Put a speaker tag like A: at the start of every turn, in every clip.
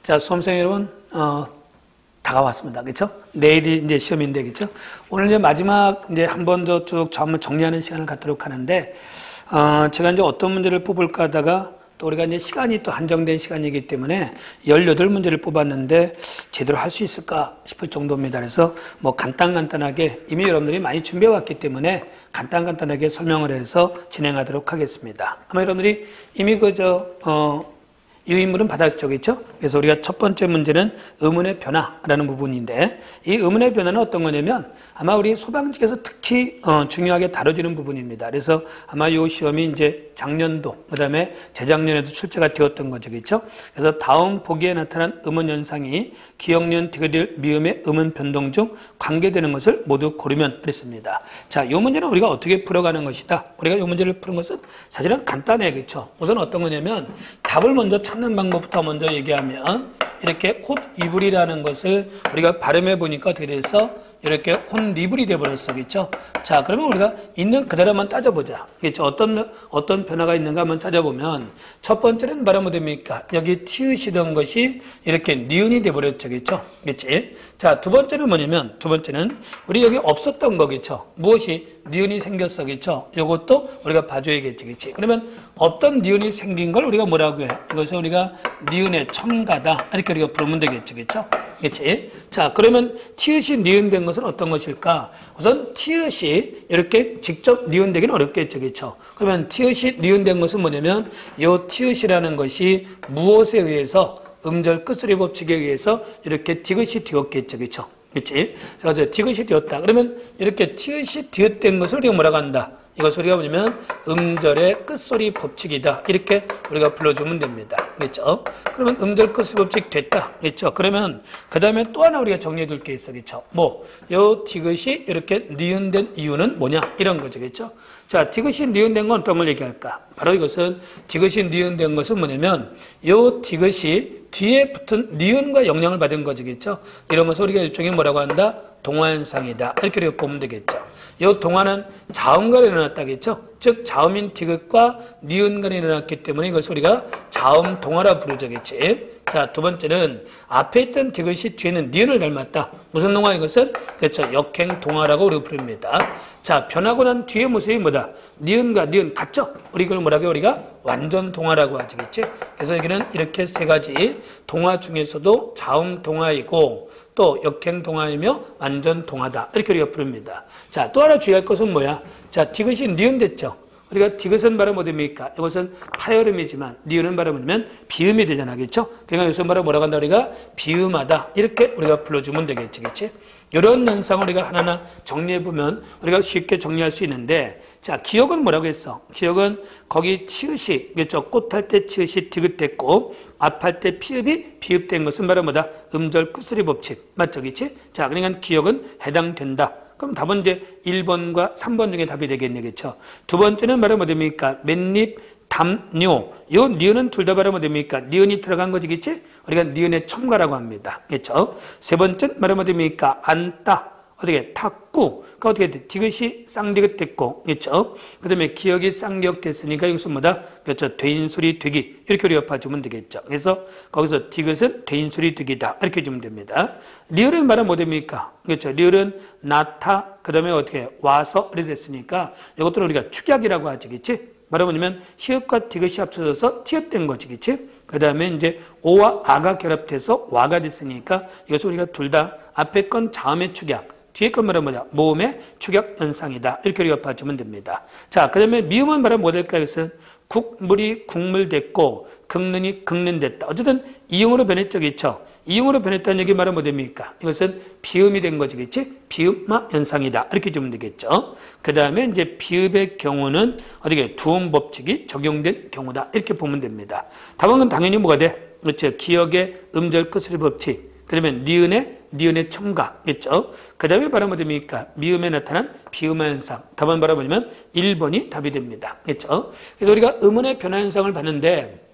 A: 자, 수험생 여러분, 다가왔습니다. 그렇죠? 내일이 이제 시험인데, 그렇죠? 오늘 이제 마지막 이제 한 번 더 쭉 한번 정리하는 시간을 갖도록 하는데, 제가 이제 어떤 문제를 뽑을까 하다가 또 우리가 이제 시간이 또 한정된 시간이기 때문에 18문제를 뽑았는데 제대로 할 수 있을까 싶을 정도입니다. 그래서 뭐 간단하게 이미 여러분들이 많이 준비해 왔기 때문에 간단하게 설명을 해서 진행하도록 하겠습니다. 아마 여러분들이 이미 유인물은 받았죠, 그렇죠? 그래서 우리가 첫 번째 문제는 의문의 변화라는 부분인데, 이 의문의 변화는 어떤 거냐면 아마 우리 소방직에서 특히 중요하게 다뤄지는 부분입니다. 그래서 아마 이 시험이 이제 작년도, 그다음에 재작년에도 출제가 되었던 거죠, 그렇죠? 그래서 다음 보기에 나타난 의문 현상이 기억년 디귿일 미음의 의문 변동 중 관계되는 것을 모두 고르면 그랬습니다. 자, 이 문제는 우리가 어떻게 풀어가는 것이다. 우리가 이 문제를 푸는 것은 사실은 간단해, 그렇죠? 우선 어떤 거냐면 답을 먼저 찾는 방법부터 먼저 얘기하면 이렇게 콧이불이라는 것을 우리가 발음해 보니까 어떻게 돼서 이렇게 혼리불이 되어버렸어, 그렇죠? 자, 그러면 우리가 있는 그대로만 따져보자, 그렇죠? 어떤 변화가 있는가 한번 찾아보면 첫 번째는 말하면 됩니까? 여기 티읕이던 것이 이렇게 니은이 되어버렸죠, 그렇죠? 그렇지? 자, 두 번째는 뭐냐면 두 번째는 우리 여기 없었던 거겠죠? 무엇이 니은이 생겼어, 그렇죠? 이것도 우리가 봐줘야겠지, 그렇지? 그러면 어떤 니은이 생긴 걸 우리가 뭐라고 해? 이것을 우리가 니은의 첨가다 이렇게 우리가 부르면 되겠죠, 그렇죠? 그렇지? 자, 그러면 티읕이 니은된 것은 어떤 것일까? 우선 티읕이 이렇게 직접 니은되기는 어렵겠죠, 그렇죠? 그러면 티읕이 니은된 것은 뭐냐면 이 티읕이라는 것이 무엇에 의해서 음절 끝소리 법칙에 의해서 이렇게 디귿이 되었겠죠, 그렇죠? 그렇지? 그래서 디귿이 되었다. 그러면 이렇게 티읕이 디귿된 것을 우리가 뭐라고 한다? 이것을 우리가 뭐냐면 음절의 끝소리 법칙이다. 이렇게 우리가 불러주면 됩니다. 그렇죠? 그러면 음절 끝소리 법칙 됐다. 그렇죠? 그러면 그 다음에 또 하나 우리가 정리해 둘 게 있어. 그렇죠? 요 디귿이 이렇게 니은된 이유는 뭐냐? 이런 거죠. 그렇죠? 자, 디귿이 니은된 건 어떤 걸 얘기할까? 바로 이것은 디귿이 니은된 것은 뭐냐면 요 디귿이 뒤에 붙은 니은과 영향을 받은 거죠. 그렇죠? 이런 것을 우리가 일종의 뭐라고 한다? 동화현상이다. 이렇게 우리가 보면 되겠죠. 이 동화는 자음간에 일어났다겠죠. 즉 자음인 디귿과 니은간에 일어났기 때문에 이것을 우리가 자음 동화라 부르죠겠지. 자, 두 번째는 앞에 있던 디귿이 뒤에는 니은을 닮았다. 무슨 동화 이것은? 그렇죠. 역행 동화라고 우리가 부릅니다. 자, 변하고 난 뒤에 모습이 뭐다? 니은과 니은 같죠? 이걸 뭐라고 우리가 완전 동화라고 하지, 그렇지? 그래서 여기는 이렇게 세 가지 동화 중에서도 자음 동화이고 또 역행 동화이며 완전 동화다. 이렇게 우리가 부릅니다. 자, 또 하나 주의할 것은 뭐야? 자, 디귿이 니은 됐죠? 우리가 디귿은 말하면 됩니까? 이것은 파열음이지만 니은은 말하면 비음이 되잖아, 그렇죠? 그러니까 여기서 뭐라고 한다? 우리가 비음하다. 이렇게 우리가 불러주면 되겠지, 그렇지? 이런 현상을 우리가 하나하나 정리해보면 우리가 쉽게 정리할 수 있는데, 자, 기억은 뭐라고 했어? 기억은 거기 치읓이, 그렇죠? 꽃할 때 치읓이 디귿됐고, 앞할 때 피읍이 비읍된 것은 바로 뭐다? 음절 끝소리 법칙. 맞죠? 그렇지? 자, 그러니까 기억은 해당된다. 그럼 답은 이제 1번과 3번 중에 답이 되겠네, 그렇죠? 두 번째는 말하면 됩니까? 맨입, 담뇨. 요 니은은 둘 다 말하면 됩니까? 니은이 들어간 거지, 그치? 우리가 니은의 첨가라고 합니다. 그렇죠? 세 번째 말하면 됩니까? 안따. 어떻게? 탁구. 그러니까 어떻게 돼? 디귿이 쌍디귿 됐고, 그렇죠? 그 다음에 기억이 쌍기역 됐으니까 이것은 뭐다? 그렇죠? 되인소리 되기. 이렇게 우리가 봐주면 되겠죠. 그래서 거기서 디귿은 되인소리 되기다. 이렇게 주면 됩니다. 리을은 말은 뭐 됩니까? 그렇죠? 리을은 나타, 그 다음에 어떻게? 와서. 이렇게 됐으니까 이것들은 우리가 축약이라고 하지, 그치? 말하면 시읒과 디귿이 합쳐져서 티읕된 거지, 그치? 그 다음에 이제 오와 아가 결합돼서 와가 됐으니까 이것을 우리가 둘 다 앞에 건 자음의 축약, 뒤에 건 말하면 뭐냐? 모음의 축약 현상이다. 이렇게 우리가 봐주면 됩니다. 자, 그 다음에 미음은 말하면 뭐 될까? 이것은 국물이 국물 됐고, 극는이 극는 됐다. 어쨌든 이응으로 변했죠, 그렇죠? 이응으로 변했다는 얘기 말하면 뭐 됩니까? 이것은 비음이 된 거지, 그렇지? 비음마 현상이다. 이렇게 주면 되겠죠. 그 다음에 이제 비읍의 경우는 어떻게 두음 법칙이 적용된 경우다. 이렇게 보면 됩니다. 답은 당연히 뭐가 돼? 그렇죠? 기억의 음절 끝소리 법칙. 그러면 니은의 첨가겠죠. 그 다음에 말하면 됩니까? 미음에 나타난 비음화 현상. 답은 바라보면 1번이 답이 됩니다. 그렇죠? 그래서 우리가 음운의 변화 현상을 봤는데,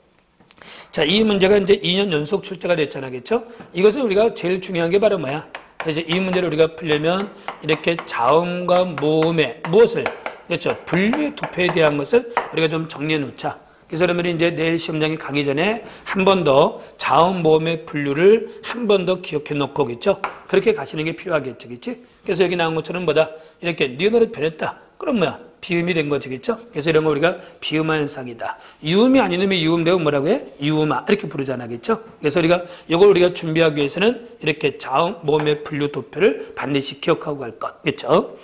A: 자, 이 문제가 이제 2년 연속 출제가 됐잖아, 그렇죠? 이것은 우리가 제일 중요한 게 바로 뭐야? 그래서 이 문제를 우리가 풀려면 이렇게 자음과 모음의 무엇을, 그렇죠? 분류 투표에 대한 것을 우리가 좀 정리해 놓자. 그래서 여러분이 이제 내일 시험장에 가기 전에 한 번 더 자음, 모음의 분류를 한 번 더 기억해 놓고, 그렇죠? 그렇게 가시는 게 필요하겠죠, 그렇지? 그래서 여기 나온 것처럼 뭐다? 이렇게 니은으로 변했다. 그럼 뭐야? 비음이 된 거지, 그렇죠? 그래서 이런 거 우리가 비음화 현상이다. 유음이 아닌 놈이 유음되면 뭐라고 해? 유음화 이렇게 부르잖아, 그렇죠? 그래서 이걸 우리가 준비하기 위해서는 이렇게 자음, 모음의 분류 도표를 반드시 기억하고 갈 것, 그렇죠?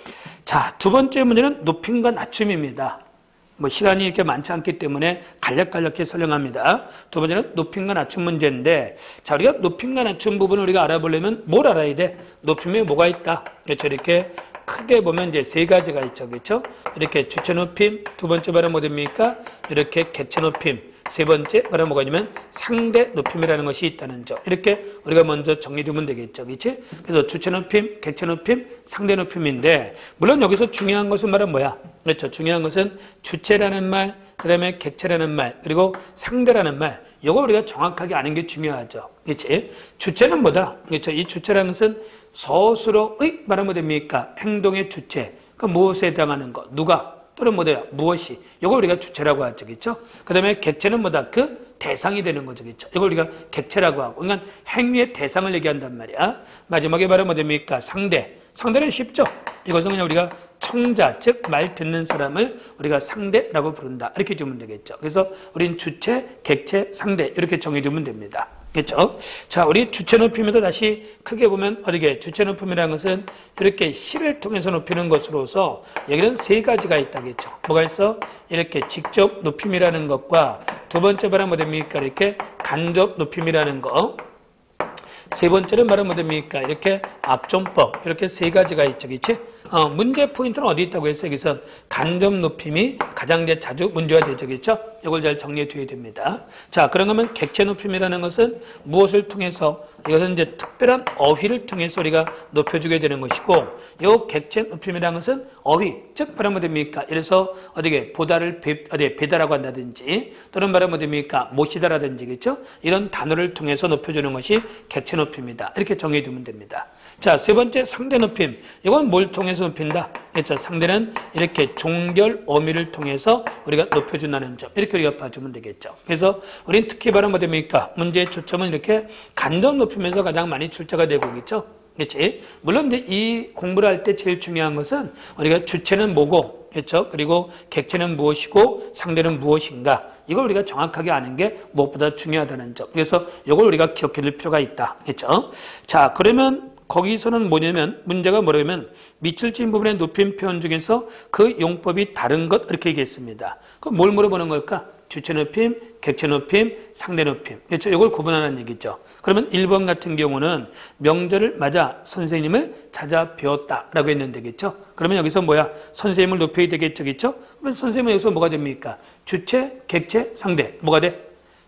A: 자, 두 번째 문제는 높임과 낮춤입니다. 뭐 시간이 이렇게 많지 않기 때문에 간략간략히 설명합니다. 두 번째는 높임과 낮춤 문제인데, 자, 우리가 높임과 낮춤 부분을 우리가 알아보려면 뭘 알아야 돼? 높임에 뭐가 있다? 그렇죠? 이렇게 크게 보면 이제 세 가지가 있죠, 그렇죠? 이렇게 주체 높임, 두 번째 말은 뭐 됩니까? 이렇게 객체 높임, 세 번째 말은 뭐가 있냐면 상대 높임이라는 것이 있다는 점. 이렇게 우리가 먼저 정리되면 되겠죠, 그렇지? 그래서 주체 높임, 객체 높임, 상대 높임인데, 물론 여기서 중요한 것은 말은 뭐야? 그렇죠? 중요한 것은 주체라는 말, 그다음에 객체라는 말, 그리고 상대라는 말. 이거 우리가 정확하게 아는 게 중요하죠, 그렇지? 주체는 뭐다? 그렇죠? 이 주체라는 것은 서술어의 말하면 됩니까? 행동의 주체. 그 무엇에 해당하는 것, 누가 또는 뭐다? 무엇이. 이걸 우리가 주체라고 하죠, 그렇죠? 그다음에 객체는 뭐다? 그 대상이 되는 거죠, 그렇죠? 이걸 우리가 객체라고 하고, 그러니까 행위의 대상을 얘기한단 말이야. 마지막에 말하면 됩니까? 상대. 상대는 쉽죠. 이것은 그냥 우리가 청자, 즉 말 듣는 사람을 우리가 상대라고 부른다. 이렇게 주면 되겠죠. 그래서 우린 주체, 객체, 상대 이렇게 정해주면 됩니다. 그렇죠? 자, 우리 주체 높임에도 다시 크게 보면 어떻게 주체 높임이라는 것은 이렇게 시를 통해서 높이는 것으로서 여기는 세 가지가 있다겠죠. 뭐가 있어? 이렇게 직접 높임이라는 것과 두 번째 말은 뭐 됩니까? 이렇게 간접 높임이라는 거. 세 번째는 말은 뭐 됩니까? 이렇게 압존법. 이렇게 세 가지가 있죠. 그렇지? 문제 포인트는 어디 있다고 했어요? 여기서 간접 높임이 가장 이제 자주 문제가 되죠. 그렇죠? 이걸 잘 정리해 두어야 됩니다. 자, 그러면 객체 높임이라는 것은 무엇을 통해서, 이것은 이제 특별한 어휘를 통해서 우리가 높여주게 되는 것이고, 이 객체 높임이라는 것은 어휘, 즉 말하면 됩니까? 이래서 어디게 보다를 배다라고 한다든지, 또는 말하면 됩니까? 모시다라든지, 그렇죠? 이런 단어를 통해서 높여주는 것이 객체 높임이다. 이렇게 정해 두면 됩니다. 자, 세 번째 상대 높임. 이건 뭘 통해서 높인다? 그렇죠? 상대는 이렇게 종결 어미를 통해서 우리가 높여준다는 점. 이렇게 우리가 봐주면 되겠죠. 그래서 우리는 특히 바로 뭐 됩니까? 문제의 초점은 이렇게 간접 높이면서 가장 많이 출제가 되고 있죠. 그렇지? 물론 이제 이 공부를 할 때 제일 중요한 것은 우리가 주체는 뭐고, 그렇죠? 그리고 객체는 무엇이고 상대는 무엇인가. 이걸 우리가 정확하게 아는 게 무엇보다 중요하다는 점. 그래서 이걸 우리가 기억해 둘 필요가 있다. 그렇죠? 자, 그러면 거기서는 뭐냐면 문제가 뭐냐면 밑줄 친 부분의 높임 표현 중에서 그 용법이 다른 것 이렇게 얘기했습니다. 그럼 뭘 물어보는 걸까? 주체 높임, 객체 높임, 상대 높임. 그렇죠? 이걸 구분하는 얘기죠. 그러면 1번 같은 경우는 명절을 맞아 선생님을 찾아 배웠다라고 했는데, 그렇죠? 그러면 여기서 뭐야? 선생님을 높여야 되겠죠, 그렇죠? 그러면 선생님은 여기서 뭐가 됩니까? 주체, 객체, 상대. 뭐가 돼?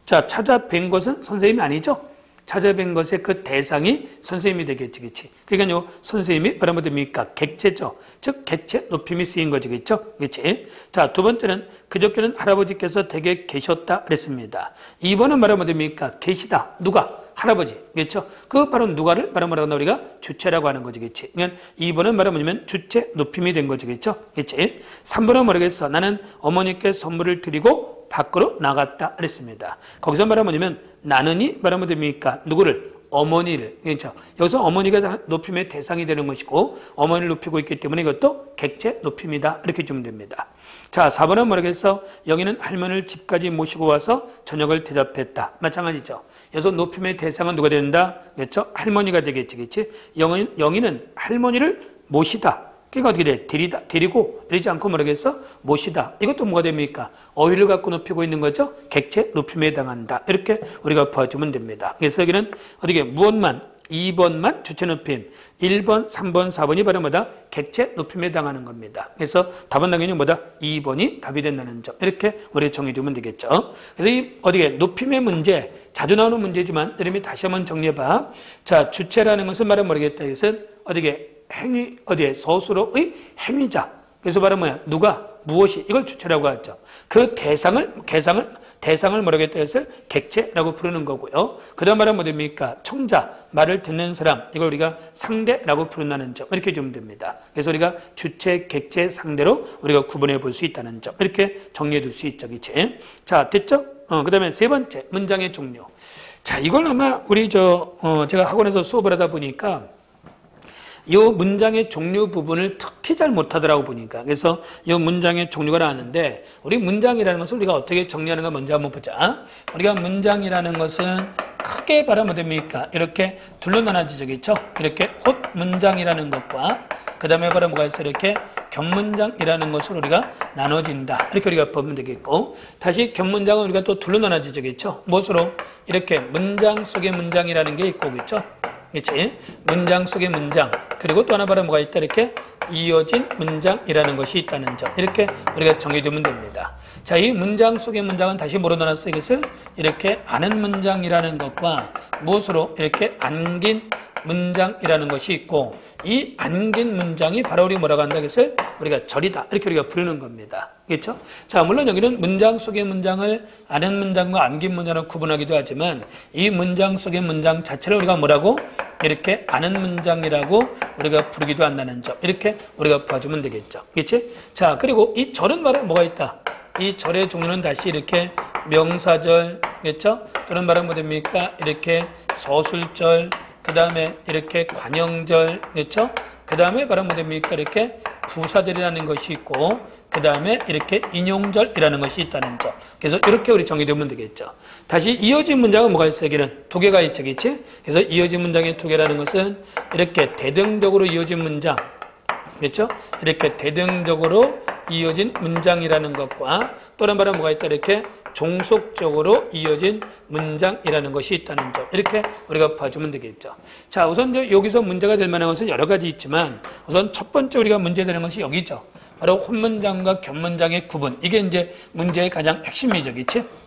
A: 자, 찾아뵌 것은 선생님이 아니죠? 찾아뵌 것의 그 대상이 선생님이 되겠지, 그렇지? 그러니까 요 선생님이 뭐라면 됩니까? 객체죠. 즉 객체 높임이 쓰인 거지, 그렇죠? 그렇지? 자, 두 번째는 그저께는 할아버지께서 댁에 계셨다 그랬습니다. 2번은 뭐라면 됩니까? 계시다. 누가? 할아버지. 그렇죠? 그 바로 누가를 말하면 우리가 주체라고 하는 거지, 그렇지? 그러니까 2번은 말하면 주체 높임이 된 거지, 그렇죠? 그렇지? 3번은 뭐라겠어? 나는 어머니께 선물을 드리고 밖으로 나갔다 그랬습니다. 거기서 말하면 나는이 말하면 됩니까? 누구를? 어머니를. 그렇죠? 여기서 어머니가 높임의 대상이 되는 것이고 어머니를 높이고 있기 때문에 이것도 객체 높임이다. 이렇게 주면 됩니다. 자, 4번은 뭐라겠어? 영희는 할머니를 집까지 모시고 와서 저녁을 대접했다. 마찬가지죠. 여기서 높임의 대상은 누가 된다? 그렇죠? 할머니가 되겠지, 그렇지? 영희는 할머니를 모시다. 그러니까 어떻게 돼? 데리고, 이러지 않고 뭐라겠어? 모시다. 이것도 뭐가 됩니까? 어휘를 갖고 높이고 있는 거죠? 객체 높임에 해당한다. 이렇게 우리가 봐주면 됩니다. 그래서 여기는 어떻게 무엇만, 2번만 주체 높임, 1번, 3번, 4번이 바로 뭐다? 객체 높임에 해당하는 겁니다. 그래서 답은 당연히 뭐다? 2번이 답이 된다는 점. 이렇게 우리 정해두면 되겠죠. 그래서 이 어디게 높임의 문제, 자주 나오는 문제지만 여러분이 다시 한번 정리해봐. 자, 주체라는 것은 말은 모르겠다. 이것은 어디게 행위, 어디에 서술어의 행위자. 그래서 바로 뭐야? 누가, 무엇이, 이걸 주체라고 하죠. 그 대상을 대상을 뭐라고 했다 했을 객체라고 부르는 거고요. 그 다음 말은 뭐 됩니까? 청자, 말을 듣는 사람, 이걸 우리가 상대라고 부른다는 점, 이렇게 좀 됩니다. 그래서 우리가 주체, 객체, 상대로 우리가 구분해 볼 수 있다는 점, 이렇게 정리해 둘 수 있죠. 그치? 자, 됐죠? 그 다음에 세 번째, 문장의 종류. 자, 이걸 아마 우리 제가 학원에서 수업을 하다 보니까 이 문장의 종류 부분을 특히 잘 못하더라고 보니까. 그래서 이 문장의 종류가 나왔는데, 우리 문장이라는 것을 우리가 어떻게 정리하는가 먼저 한번 보자. 우리가 문장이라는 것은 크게 말하면 됩니까? 이렇게 둘로 나눠지죠. 그렇죠? 이렇게 헛 문장이라는 것과 그 다음에 바로 뭐가 있어? 이렇게 겹문장이라는 것을 우리가 나눠진다. 이렇게 우리가 보면 되겠고, 다시 겹문장은 우리가 또 둘로 나눠지죠. 그렇죠? 무엇으로? 이렇게 문장 속의 문장이라는 게 있고, 그렇죠? 그렇지? 문장 속의 문장. 그리고 또 하나 바로 뭐가 있다? 이렇게 이어진 문장이라는 것이 있다는 점. 이렇게 우리가 정해두면 됩니다. 자, 이 문장 속의 문장은 다시 뭐로 나눴어? 이것을 이렇게 아는 문장이라는 것과 무엇으로? 이렇게 안긴 문장이라는 것이 있고, 이 안긴 문장이 바로 우리 뭐라고 한다? 이것을 우리가 절이다. 이렇게 우리가 부르는 겁니다. 그렇죠? 자, 물론 여기는 문장 속의 문장을 아는 문장과 안긴 문장으로 구분하기도 하지만, 이 문장 속의 문장 자체를 우리가 뭐라고? 이렇게 아는 문장이라고 우리가 부르기도 한다는 점. 이렇게 우리가 봐주면 되겠죠. 그렇지? 자, 그리고 이 절은 말은 뭐가 있다? 이 절의 종류는 다시 이렇게 명사절, 그렇죠? 그런 말은 뭐 됩니까? 이렇게 서술절, 그 다음에 이렇게 관형절, 그렇죠? 그 다음에 바로 뭐 됩니까? 이렇게 부사절이라는 것이 있고, 그 다음에 이렇게 인용절이라는 것이 있다는 점. 그래서 이렇게 우리 정리되면 되겠죠. 다시 이어진 문장은 뭐가 있어요? 여기는 두 개가 있죠, 그렇지? 그래서 이어진 문장의 두 개라는 것은 이렇게 대등적으로 이어진 문장, 그렇죠? 이렇게 대등적으로 이어진 문장이라는 것과 또 다른 말은 뭐가 있다? 이렇게 종속적으로 이어진 문장이라는 것이 있다는 점. 이렇게 우리가 봐주면 되겠죠. 자, 우선 여기서 문제가 될 만한 것은 여러 가지 있지만, 우선 첫 번째 우리가 문제되는 것이 여기죠. 바로 혼문장과 겹문장의 구분. 이게 이제 문제의 가장 핵심이죠.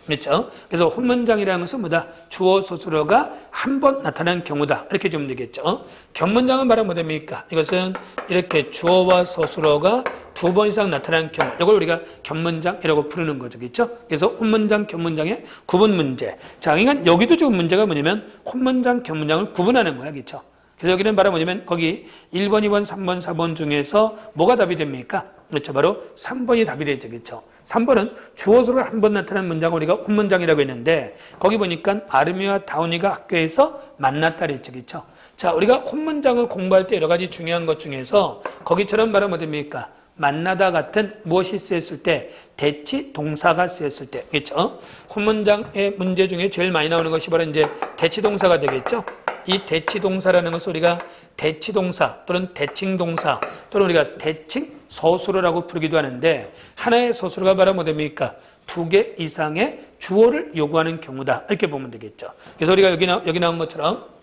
A: 그렇죠? 그래서 혼문장이라는 것은 뭐다? 주어 서술어가 한 번 나타난 경우다. 이렇게 좀 되겠죠. 겹문장은 바로 뭐 됩니까? 이것은 이렇게 주어와 서술어가 두 번 이상 나타난 경우. 이걸 우리가 겹문장이라고 부르는 거죠. 그렇죠? 그래서 혼문장, 겹문장의 구분 문제. 자, 그러니까 여기도 지금 문제가 뭐냐면 혼문장, 겹문장을 구분하는 거야. 그렇죠? 그래서 여기는 바로 뭐냐면 거기 1번, 2번, 3번, 4번 중에서 뭐가 답이 됩니까? 그렇죠. 바로 3번이 답이 되죠. 그렇죠. 3번은 주어서로 한 번 나타난 문장을 우리가 혼문장이라고 했는데, 거기 보니까 아르미와 다운이가 학교에서 만났다 그랬죠. 그렇죠. 자, 우리가 혼문장을 공부할 때 여러 가지 중요한 것 중에서 거기처럼 바로 뭐 됩니까? 만나다 같은 무엇이 쓰였을 때, 대치 동사가 쓰였을 때, 그렇죠? 혼문장의 문제 중에 제일 많이 나오는 것이 바로 이제 대치 동사가 되겠죠. 이 대치 동사라는 것을 우리가 대치 동사 또는 대칭 동사 또는 우리가 대칭 서술어라고 부르기도 하는데, 하나의 서술어가 바로 뭐 됩니까? 두 개 이상의 주어를 요구하는 경우다. 이렇게 보면 되겠죠. 그래서 우리가 여기 나온 것처럼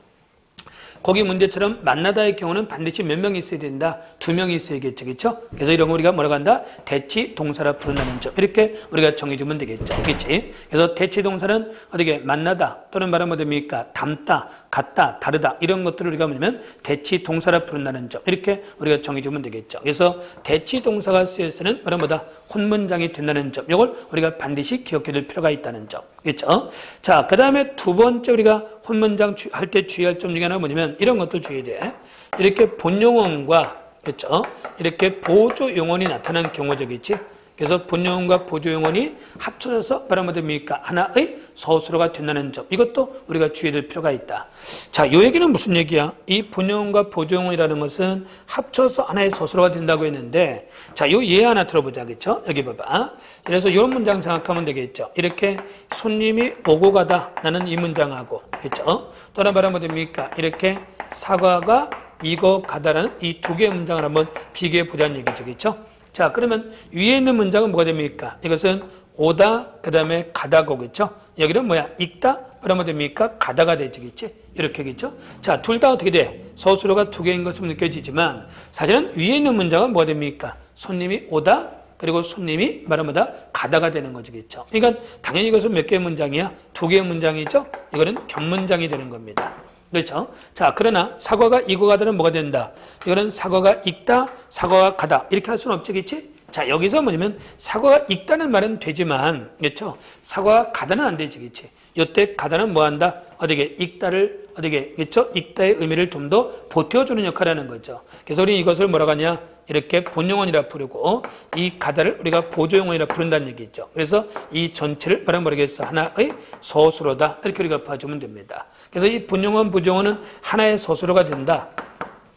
A: 거기 문제처럼 만나다의 경우는 반드시 몇 명이 있어야 된다? 두 명이 있어야겠죠. 그렇죠? 그래서 이런 거 우리가 뭐라고 한다? 대치 동사라 부른다는 점. 이렇게 우리가 정해주면 되겠죠. 그렇지? 그래서 대치 동사는 어떻게 만나다 또는 말하면 뭐 됩니까? 닮다, 같다, 다르다 이런 것들을 우리가 뭐냐면 대치 동사라 부른다는 점. 이렇게 우리가 정해주면 되겠죠. 그래서 대치 동사가 쓰였을 때는 말하면 뭐다? 혼문장이 된다는 점. 이걸 우리가 반드시 기억해둘 필요가 있다는 점. 그렇죠? 자, 그 다음에 두 번째 우리가 혼문장 할 때 주의할 점 중에 하나 뭐냐면 이런 것들 주의해야 돼. 이렇게 본용어과, 그렇죠? 이렇게 보조용언이 나타난 경우죠. 그렇지? 그래서 본용어과 보조용언이 합쳐져서 말하면 됩니까? 하나의 서술어가 된다는 점. 이것도 우리가 주의할 필요가 있다. 자, 이 얘기는 무슨 얘기야? 이 본용어과 보조용언이라는 것은 합쳐서 하나의 서술어가 된다고 했는데, 자, 요 예 하나 들어보자. 그렇죠? 여기 봐봐. 그래서 이런 문장 생각하면 되겠죠. 이렇게 손님이 오고 가다. 나는 이 문장하고, 그렇죠? 또 하나 말하면 됩니까? 이렇게 사과가 이거 가다라는 이 두 개의 문장을 한번 비교해 보자는 얘기죠. 그렇죠? 자, 그러면 위에 있는 문장은 뭐가 됩니까? 이것은 오다, 그 다음에 가다고, 그렇죠? 여기는 뭐야? 읽다? 그러면 됩니까? 가다가 되겠지? 이렇게겠죠? 자, 둘 다 어떻게 돼? 서술어가 두 개인 것처럼 느껴지지만 사실은 위에 있는 문장은 뭐가 됩니까? 손님이 오다, 그리고 손님이 말하면 가다가 되는 거죠. 그렇죠? 그러니까 당연히 이것은 몇 개의 문장이야? 두 개의 문장이죠? 이거는 겹문장이 되는 겁니다. 그렇죠? 자, 그러나 사과가 이거 가다는 뭐가 된다? 이거는 사과가 읽다, 사과가 가다. 이렇게 할 수는 없지, 그렇지? 자, 여기서 뭐냐면 사과가 익다는 말은 되지만, 그렇죠? 사과가 가다는 안 되지, 그렇지? 이때 가다는 뭐 한다? 어디게 익다를 어디게, 그렇죠? 익다의 의미를 좀 더 보태어주는 역할을 하는 거죠. 그래서 우리 이것을 뭐라고 하냐? 이렇게 본용언이라 부르고 이 가다를 우리가 보조용언이라 부른다는 얘기죠. 그래서 이 전체를 뭐라 모르겠어 하나의 서술어다 이렇게 우리가 봐주면 됩니다. 그래서 이 본용언, 보조용언은 하나의 서술어가 된다.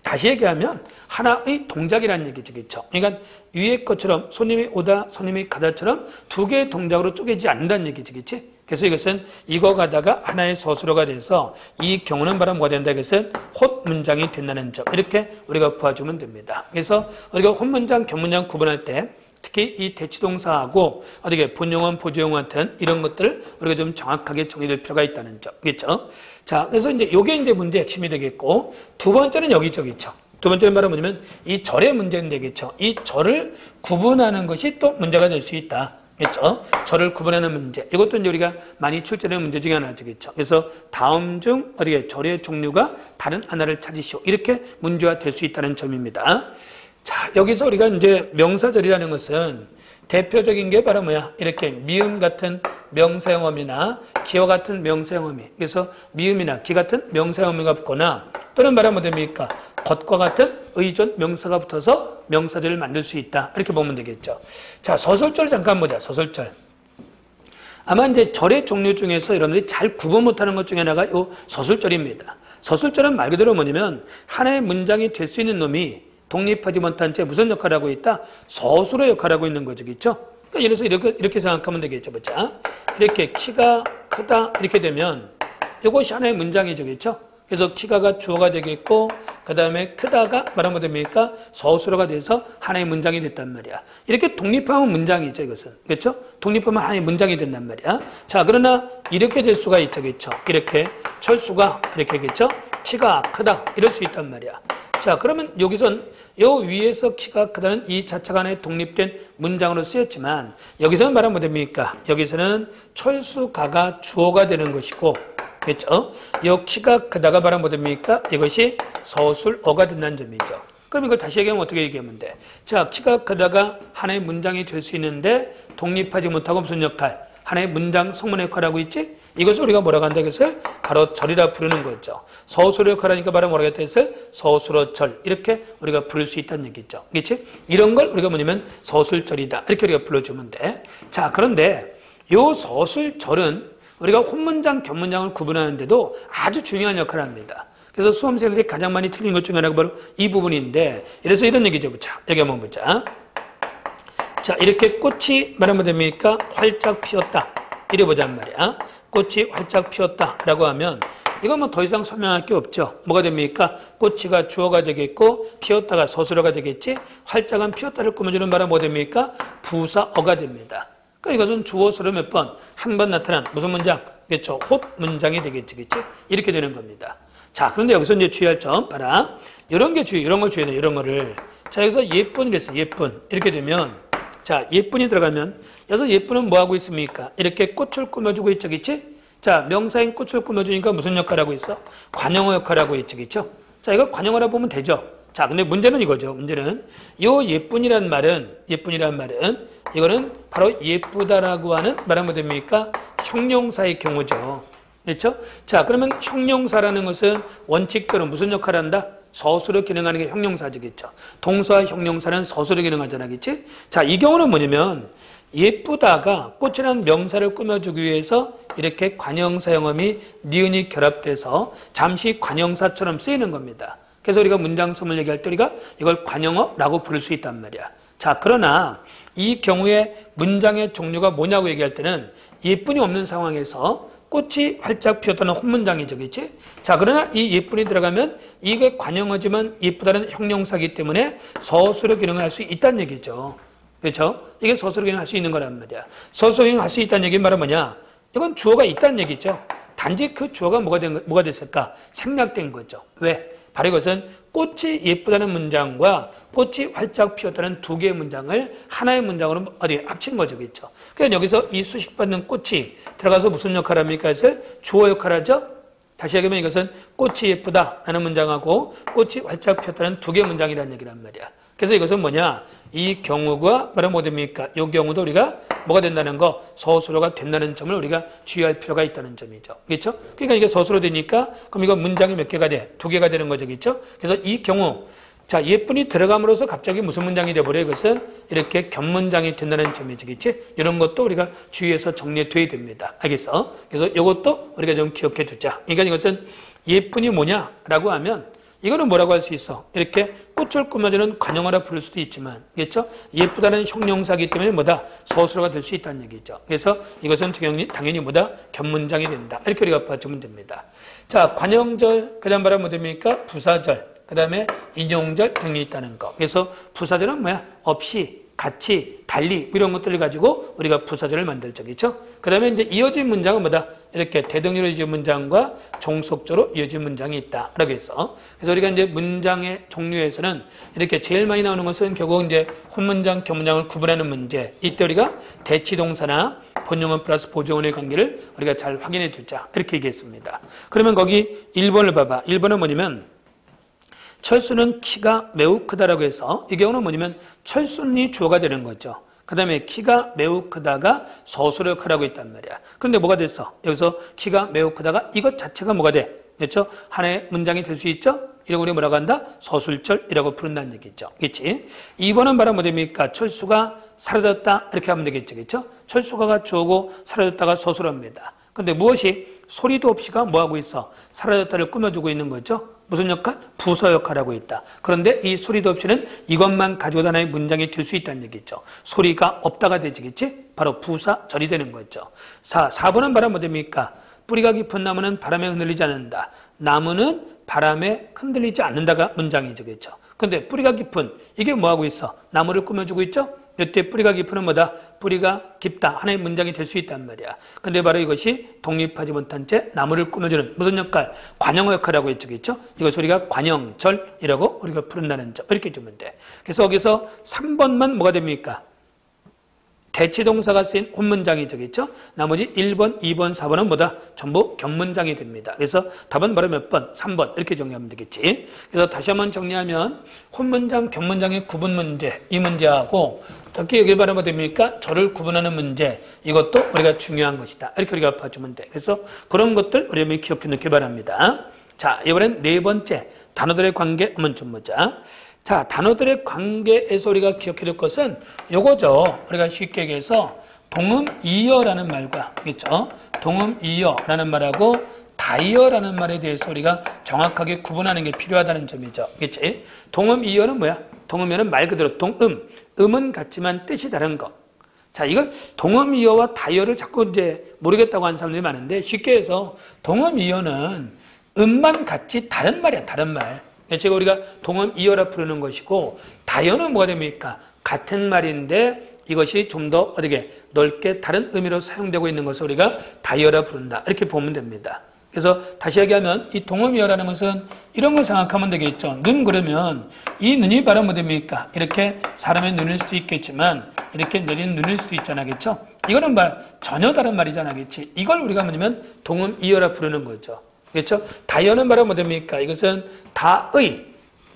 A: 다시 얘기하면 하나의 동작이라는 얘기죠. 그렇죠? 그러니까 위의 것처럼 손님이 오다, 손님이 가다처럼 두 개의 동작으로 쪼개지 않는다는 얘기죠. 그렇지? 그래서 이것은 이거 가다가 하나의 서술어가 돼서 이 경우는 바로 뭐가 된다? 이것은 헛 문장이 된다는 점. 이렇게 우리가 봐주면 됩니다. 그래서 우리가 헛 문장, 견문장 구분할 때 특히 이 대치동사하고 어디게 본용언, 보조용언 같은 이런 것들을 우리가 좀 정확하게 정의될 필요가 있다는 점. 그렇죠? 자, 그래서 이제 요게 이제 문제 핵심이 되겠고 두 번째는 여기죠. 그렇죠? 두 번째는 말은 뭐냐면 이 절의 문제는 되겠죠. 이 절을 구분하는 것이 또 문제가 될 수 있다. 그렇죠? 절을 구분하는 문제. 이것도 이제 우리가 많이 출제되는 문제 중에 하나죠. 그렇죠? 그래서 다음 중 어디에 절의 종류가 다른 하나를 찾으시오. 이렇게 문제화 될 수 있다는 점입니다. 자, 여기서 우리가 이제 명사절이라는 것은 대표적인 게 바로 뭐야? 이렇게 미음 같은 명사형어미나 기와 같은 명사형어미. 그래서 미음이나 기 같은 명사형어미가 붙거나 또는 말하면 됩니까? 것과 같은 의존 명사가 붙어서 명사절을 만들 수 있다. 이렇게 보면 되겠죠. 자, 서술절 잠깐 보자. 서술절. 아마 이제 절의 종류 중에서 여러분들이 잘 구분 못하는 것 중에 하나가 요 서술절입니다. 서술절은 말 그대로 뭐냐면 하나의 문장이 될 수 있는 놈이 독립하지 못한 채 무슨 역할을 하고 있다? 서술의 역할을 하고 있는 거죠. 그렇죠? 그러니까 예를 들어서 이렇게 생각하면 되겠죠. 보자. 이렇게 키가 크다 이렇게 되면 이것이 하나의 문장이죠. 그렇죠? 그래서 키가가 주어가 되겠고 그 다음에 크다가 말하면 됩니까? 서술어가 돼서 하나의 문장이 됐단 말이야. 이렇게 독립하면 문장이죠. 이것은. 그렇죠? 독립하면 하나의 문장이 된단 말이야. 자, 그러나 이렇게 될 수가 있죠. 그렇죠? 이렇게 철수가 이렇게 겠죠? 키가 크다 이럴 수 있단 말이야. 자, 그러면 여기선 요 위에서 키가 크다는 이 자체가 하나의 독립된 문장으로 쓰였지만 여기서는 말하면 됩니까? 여기서는 철수가가 주어가 되는 것이고 그렇죠? 이 키가 크다가 말하면 됩니까? 이것이 서술어가 된다는 점이죠. 그럼 이걸 다시 얘기하면 어떻게 얘기하면 돼? 자, 키가 크다가 하나의 문장이 될 수 있는데 독립하지 못하고 무슨 역할? 하나의 문장 성문의 역할을 하고 있지? 이것을 우리가 뭐라고 한다? 이것을 바로 절이라 부르는 거죠. 서술의 역할을 하니까 바로 뭐라고 했다? 이것을 서술어절. 이렇게 우리가 부를 수 있다는 얘기죠. 그렇지? 이런 걸 우리가 뭐냐면 서술절이다. 이렇게 우리가 불러주면 돼. 자, 그런데 요 서술절은 우리가 혼문장, 견문장을 구분하는데도 아주 중요한 역할을 합니다. 그래서 수험생들이 가장 많이 틀린 것 중에 하나가 바로 이 부분인데 이래서 이런 얘기죠. 자, 여기 한번 보자. 자, 이렇게 꽃이 말하면 됩니까? 활짝 피었다. 이래 보자는 말이야. 꽃이 활짝 피었다 라고 하면 이건 뭐 더 이상 설명할 게 없죠. 뭐가 됩니까? 꽃이가 주어가 되겠고 피었다가 서술어가 되겠지. 활짝은 피었다를 꾸며주는 말은 뭐 됩니까? 부사어가 됩니다. 그러니까 이것은 주어 서로 몇 번? 한 번 나타난 무슨 문장? 그렇죠. 헛 문장이 되겠지. 그렇지? 이렇게 되는 겁니다. 자, 그런데 여기서 이제 주의할 점 봐라. 이런 게 이런 걸 주의해. 이런 거를. 자, 여기서 예쁜이랬어. 예쁜. 이렇게 되면 자, 예쁜이 들어가면 여기서 예쁜은 뭐 하고 있습니까? 이렇게 꽃을 꾸며주고 있죠. 그렇지? 자, 명사인 꽃을 꾸며주니까 무슨 역할을 하고 있어? 관용어 역할을 하고 있죠. 그렇죠? 자, 이거 관용어라 보면 되죠. 자, 근데 문제는 이거죠. 문제는 요 예쁜이란 말은 이거는 바로 예쁘다라고 하는 말하면 됩니까? 형용사의 경우죠. 그렇죠? 자, 그러면 형용사라는 것은 원칙대로 무슨 역할을 한다? 서술어 기능하는 게 형용사지겠죠. 동사와 형용사는 서술어 기능하잖아. 그렇지? 자, 이 경우는 뭐냐면 예쁘다가 꽃이라는 명사를 꾸며주기 위해서 이렇게 관형사형음이 니은이 결합돼서 잠시 관형사처럼 쓰이는 겁니다. 그래서 우리가 문장성을 얘기할 때 우리가 이걸 관형어라고 부를 수 있단 말이야. 자, 그러나 이 경우에 문장의 종류가 뭐냐고 얘기할 때는 예쁜이 없는 상황에서 꽃이 활짝 피었다는 혼문장이죠. 그렇지? 자, 그러나 이 예쁜이 들어가면 이게 관형어지만 예쁘다는 형용사이기 때문에 서술어 기능을 할 수 있다는 얘기죠. 그렇죠? 이게 서술어 기능을 할 수 있는 거란 말이야. 서술어 기능을 할 수 있다는 얘기는 말은 뭐냐? 이건 주어가 있다는 얘기죠. 단지 그 주어가 뭐가 됐을까? 생략된 거죠. 왜? 바로 이것은 꽃이 예쁘다는 문장과 꽃이 활짝 피었다는 두 개의 문장을 하나의 문장으로 합친 거죠. 그렇죠? 그러니까 여기서 이 수식받는 꽃이 들어가서 무슨 역할을 합니까? 이것을 주어 역할을 하죠. 다시 얘기하면 이것은 꽃이 예쁘다라는 문장하고 꽃이 활짝 피었다는 두 개의 문장이라는 얘기란 말이야. 그래서 이것은 뭐냐? 이 경우가 바로 뭐 됩니까? 이 경우도 우리가 뭐가 된다는 거, 서술어가 된다는 점을 우리가 주의할 필요가 있다는 점이죠. 그렇죠? 그러니까 이게 서술어 되니까 그럼 이거 문장이 몇 개가 돼? 2개가 되는 거죠. 그렇죠? 그래서 이 경우 자, 예쁜이 들어감으로써 갑자기 무슨 문장이 돼버려? 이것은 이렇게 견문장이 된다는 점이지, 그치? 이런 것도 우리가 주의해서 정리해둬야 됩니다. 알겠어? 그래서 이것도 우리가 좀 기억해 두자. 그러니까 이것은 예쁜이 뭐냐라고 하면 이거는 뭐라고 할 수 있어? 이렇게 꽃을 꾸며주는 관용어라 부를 수도 있지만, 그렇죠? 예쁘다는 형용사이기 때문에 뭐다? 서술어가 될 수 있다는 얘기죠. 그래서 이것은 당연히 뭐다? 견문장이 된다. 이렇게 우리가 봐주면 됩니다. 자, 관형절, 그 다음 바로 뭐 됩니까? 부사절. 그 다음에 인용절 등이 있다는 거. 그래서 부사절은 뭐야? 없이, 같이, 달리 이런 것들을 가지고 우리가 부사절을 만들 적이죠. 그 다음에 이제 이어진 문장은 뭐다? 이렇게 대등리로 이어진 문장과 종속조로 이어진 문장이 있다. 라고 해서. 그래서 우리가 이제 문장의 종류에서는 이렇게 제일 많이 나오는 것은 결국 이제 혼문장, 견문장을 구분하는 문제. 이때 우리가 대치동사나 본용어 플러스 보조원의 관계를 우리가 잘 확인해 두자. 이렇게 얘기했습니다. 그러면 거기 1번을 봐봐. 1번은 뭐냐면 철수는 키가 매우 크다라고 해서 이 경우는 뭐냐면 철순이 주어가 되는 거죠. 그 다음에 키가 매우 크다가 서술어 크라고 있단 말이야. 그런데 뭐가 됐어? 여기서 키가 매우 크다가 이것 자체가 뭐가 돼? 그렇죠? 하나의 문장이 될 수 있죠? 이런 걸 우리 뭐라고 한다? 서술절이라고 부른다는 얘기죠. 그렇지? 2번은 바로 뭐 됩니까? 철수가 사라졌다 이렇게 하면 되겠죠. 그렇죠? 철수가가 주어고 사라졌다가 서술어입니다. 근데 무엇이 소리도 없이가 뭐하고 있어? 사라졌다를 꾸며주고 있는 거죠. 무슨 역할? 부서 역할을 하고 있다. 그런데 이 소리도 없이는 이것만 가지고 하나의 문장이 될 수 있다는 얘기죠. 소리가 없다가 되지겠지? 바로 부사절이 되는 거죠. 4번은 바로 뭐 됩니까? 뿌리가 깊은 나무는 바람에 흔들리지 않는다. 나무는 바람에 흔들리지 않는다가 문장이죠. 그렇죠? 근데 뿌리가 깊은 이게 뭐하고 있어? 나무를 꾸며주고 있죠? 이때 뿌리가 깊은 뭐다? 뿌리가 깊다. 하나의 문장이 될 수 있단 말이야. 근데 바로 이것이 독립하지 못한 채 나무를 꾸며주는 무슨 역할? 관용어 역할이라고 했죠. 그렇죠? 이것을 우리가 관형절이라고 우리가 부른다는 점. 이렇게 주면 돼. 그래서 여기서 3번만 뭐가 됩니까? 대치동사가 쓰인 혼문장이죠. 그렇죠? 나머지 1번, 2번, 4번은 뭐다? 전부 견문장이 됩니다. 그래서 답은 바로 몇 번? 3번. 이렇게 정리하면 되겠지. 그래서 다시 한번 정리하면 혼문장, 견문장의 구분 문제, 이 문제하고 특히 여기 바로 뭐 됩니까? 절을 구분하는 문제. 이것도 우리가 중요한 것이다. 이렇게 우리가 봐주면 돼. 그래서 그런 것들 우리가 기억해 놓기 바랍니다. 자, 이번엔 네 번째 단어들의 관계 한번 좀 보자. 자, 단어들의 관계에서 우리가 기억해야 될 것은 요거죠. 우리가 쉽게 얘기해서 동음이어라는 말과, 그렇죠? 동음이어라는 말하고 다이어라는 말에 대해서 우리가 정확하게 구분하는 게 필요하다는 점이죠. 그렇지? 동음이어는 뭐야? 동음이어는 말 그대로 동음. 음은 같지만 뜻이 다른 거. 자, 이걸 동음이어와 다이어를 자꾸 이제 모르겠다고 하는 사람들이 많은데 쉽게 해서 동음이어는 음만 같이 다른 말이야, 다른 말. 제가 우리가 동음이어라 부르는 것이고 다이어는 뭐가 됩니까? 같은 말인데 이것이 좀 더 어떻게 넓게 다른 의미로 사용되고 있는 것을 우리가 다이어라 부른다. 이렇게 보면 됩니다. 그래서 다시 얘기하면 이 동음이어라는 것은 이런 걸 생각하면 되겠죠. 눈 그러면 이 눈이 바로 뭐 됩니까? 이렇게 사람의 눈일 수도 있겠지만 이렇게 내린 눈일 수도 있잖아, 겠죠? 이거는 전혀 다른 말이잖아, 겠지? 이걸 우리가 뭐냐면 동음이어라 부르는 거죠. 그렇죠? 다이어는 바로 뭐 됩니까? 이것은 다의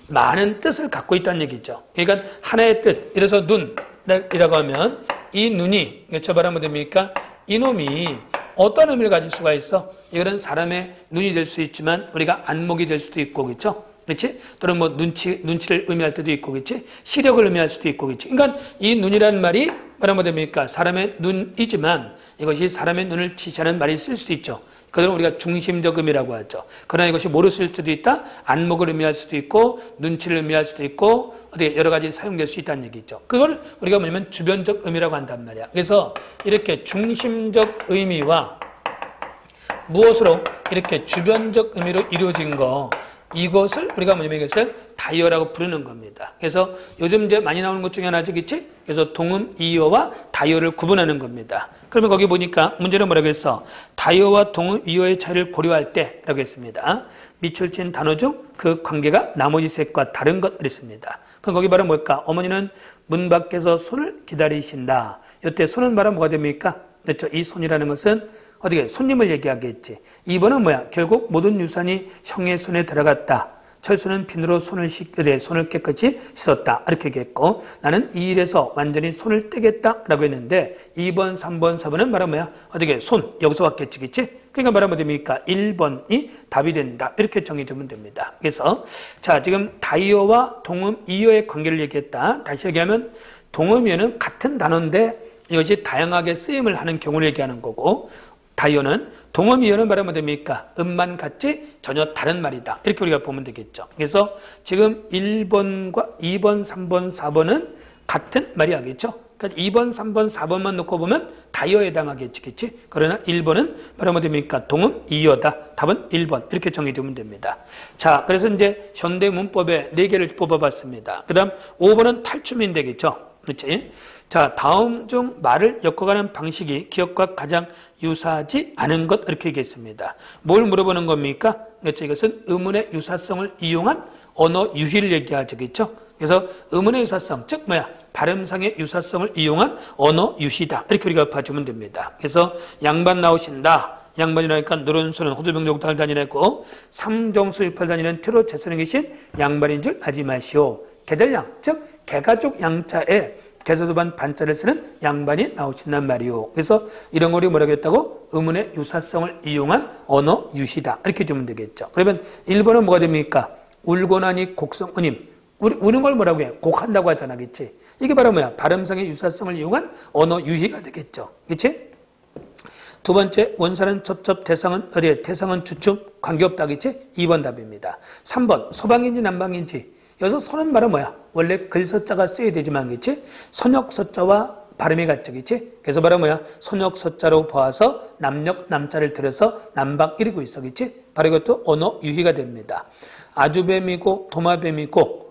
A: 많은 뜻을 갖고 있다는 얘기죠. 그러니까 하나의 뜻, 이래서 눈이라고 하면 이 눈이, 그렇죠? 바로 뭐 됩니까? 이놈이 어떤 의미를 가질 수가 있어? 이거는 사람의 눈이 될 수 있지만 우리가 안목이 될 수도 있고, 그렇죠? 그렇지? 또는 뭐 눈치를 의미할 때도 있고, 그렇지? 시력을 의미할 수도 있고, 그렇지? 그러니까 이 눈이라는 말이 바로 뭐 됩니까? 사람의 눈이지만 이것이 사람의 눈을 지시하는 말이 쓸 수도 있죠. 그들은 우리가 중심적 의미라고 하죠. 그러나 이것이 뭐로 쓸 수도 있다? 안목을 의미할 수도 있고 눈치를 의미할 수도 있고 어떻게 여러 가지 사용될 수 있다는 얘기죠. 그걸 우리가 뭐냐면 주변적 의미라고 한단 말이야. 그래서 이렇게 중심적 의미와 무엇으로 이렇게 주변적 의미로 이루어진 거 이것을 우리가 뭐냐면 이것을 다이어라고 부르는 겁니다. 그래서 요즘 이제 많이 나오는 것 중에 하나지, 그치? 그래서 동음이어와 다이어를 구분하는 겁니다. 그러면 거기 보니까 문제는 뭐라고 했어? 다이어와 동음이어의 차이를 고려할 때라고 했습니다. 밑줄 친 단어 중 그 관계가 나머지 셋과 다른 것 그랬습니다. 그럼 거기 바로 뭘까? 어머니는 문 밖에서 손을 기다리신다. 이때 손은 바로 뭐가 됩니까? 그렇죠? 이 손이라는 것은 어떻게 손님을 얘기하겠지. 2번은 뭐야? 결국 모든 유산이 형의 손에 들어갔다. 철수는 비누로 손을 깨끗이 씻었다. 이렇게 얘기했고, 나는 이 일에서 완전히 손을 떼겠다. 라고 했는데, 2번, 3번, 4번은 말하면 뭐야? 어떻게? 손. 여기서 왔겠지, 그치? 그러니까 말하면 됩니까? 1번이 답이 된다. 이렇게 정의되면 됩니다. 그래서, 자, 지금 다이어와 동음, 이어의 관계를 얘기했다. 다시 얘기하면, 동음이어는 같은 단어인데, 이것이 다양하게 쓰임을 하는 경우를 얘기하는 거고, 다이어는 동음 이어는 말하면 됩니까? 음만 같지 전혀 다른 말이다. 이렇게 우리가 보면 되겠죠. 그래서 지금 1번과 2번, 3번, 4번은 같은 말이 하겠죠. 그러니까 2번, 3번, 4번만 놓고 보면 다이어에 해당하겠지. 그치? 그러나 1번은 말하면 됩니까? 동음 이어다. 답은 1번. 이렇게 정의되면 됩니다. 자, 그래서 이제 현대 문법에 4개를 뽑아봤습니다. 그 다음 5번은 탈춤인 되겠죠. 그렇지? 자, 다음 중 말을 엮어가는 방식이 기억과 가장 유사하지 않은 것 이렇게 얘기했습니다. 뭘 물어보는 겁니까? 그렇죠? 이것은 의문의 유사성을 이용한 언어 유희를 얘기하죠. 그렇죠? 그래서 의문의 유사성, 즉 뭐야? 발음상의 유사성을 이용한 언어 유희다. 이렇게 우리가 봐주면 됩니다. 그래서 양반 나오신다. 양반이라니까 노른소는 호주병족당을 다니랬고 삼정수 18 다니는 테러 재선에 계신 양반인 줄 알지 마시오. 개들양, 즉 개가족 양자에 개소소반 반자를 쓰는 양반이 나오신단 말이오. 그래서 이런 걸 뭐라고 했다고? 의문의 유사성을 이용한 언어 유희다. 이렇게 주면 되겠죠. 그러면 1번은 뭐가 됩니까? 울고나니 곡성어님. 우는 걸 뭐라고 해? 곡한다고 하잖아. 그치? 이게 바로 뭐야? 발음상의 유사성을 이용한 언어 유희가 되겠죠. 그치? 두 번째, 원사는 첩첩, 대상은 어디에? 대상은 주춤, 관계없다. 그치? 2번 답입니다. 3번, 서방인지 남방인지. 여기서 서는 말은 뭐야? 원래 글서자가 써야 되지만, 그치? 선역서자와 발음이 같죠, 그치? 그래서 바로 뭐야? 선역서자로 보아서 남역, 남자를 들여서 남방 이러고 있어, 그치? 바로 이것도 언어 유희가 됩니다. 아주뱀이고, 도마뱀이고,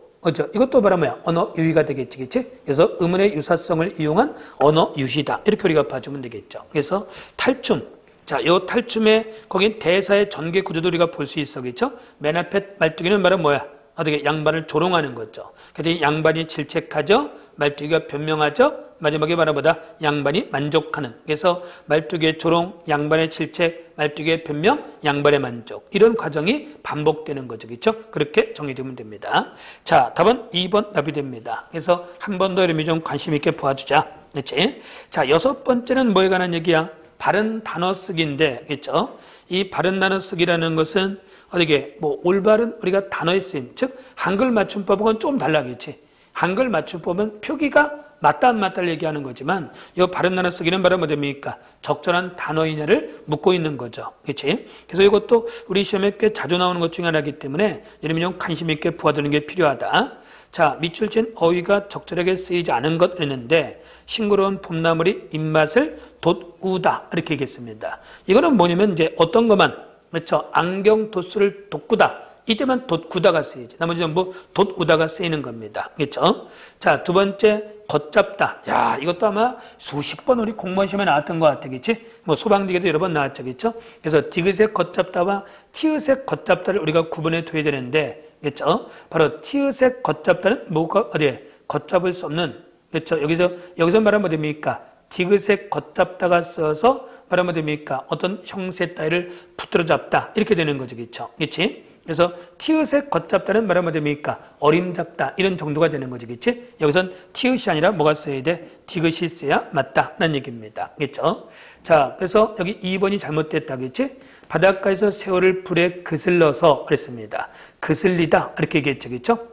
A: 이것도 바로 뭐야? 언어 유희가 되겠지, 그치? 그래서 의문의 유사성을 이용한 언어 유희다. 이렇게 우리가 봐주면 되겠죠. 그래서 탈춤. 자, 요 탈춤에, 거긴 대사의 전개 구조도 우리가 볼 수 있어, 그쵸? 맨 앞에 말뚝이는 말은 뭐야? 어떻게 양반을 조롱하는 거죠. 그래서 양반이 질책하죠. 말뚝이가 변명하죠. 마지막에 말하보다 양반이 만족하는. 그래서 말뚝의 조롱, 양반의 질책, 말뚝의 변명, 양반의 만족. 이런 과정이 반복되는 거죠. 그렇죠? 그렇게 정의되면 됩니다. 자, 답은 2번 답이 됩니다. 그래서 한 번 더 이름이 좀 관심 있게 보아주자. 그렇지? 자, 6번째는 뭐에 관한 얘기야? 바른 단어 쓰기인데, 그렇죠? 이 바른 단어 쓰기라는 것은 어떻게 뭐 올바른 우리가 단어의 쓰임, 즉 한글 맞춤법은 좀 달라겠지. 한글 맞춤법은 표기가 맞다 안 맞다를 얘기하는 거지만 이 바른 단어 쓰기는 바로 뭐 됩니까? 적절한 단어이냐를 묻고 있는 거죠. 그렇지? 그래서 이것도 우리 시험에 꽤 자주 나오는 것 중에 하나이기 때문에 여러분이 좀 관심 있게 보아두는 게 필요하다. 자, 밑줄 친 어휘가 적절하게 쓰이지 않은 것 이랬는데 싱그러운 봄나물이 입맛을 돋우다 이렇게 얘기했습니다. 이거는 뭐냐면 이제 어떤 것만 그렇죠? 안경 돋수를 돋구다. 이때만 돋구다가 쓰이지. 나머지 전부 돋우다가 쓰이는 겁니다. 그렇죠? 자, 두 번째 걷잡다. 야, 이것도 아마 수십 번 우리 공무원 시험에 나왔던 것 같아. 그렇지? 뭐 소방직에도 여러 번 나왔죠. 그렇죠? 그래서 디귿의 걷잡다와 티읕의 걷잡다를 우리가 구분해 둬야 되는데 그렇죠? 바로 티읕의 걷잡다는 뭐가 어디에 걷잡을 수 없는 그렇죠? 여기서 말하면 뭐 됩니까? 디귿의 걷잡다가 써서 말하면 됩니까? 어떤 형세 따위를 붙들어 잡다. 이렇게 되는 거죠. 그렇죠? 그렇지? 그래서 티읕의 걷잡다는 말하면 됩니까? 어림잡다. 이런 정도가 되는 거죠. 그렇지? 여기선 티읕이 아니라 뭐가 써야 돼? 디귿이 써야 맞다. 라는 얘기입니다. 그렇죠? 자, 그래서 여기 2번이 잘못됐다. 그렇지? 바닷가에서 새우를 불에 그슬러서 그랬습니다. 그슬리다. 이렇게 얘기했죠. 그렇죠?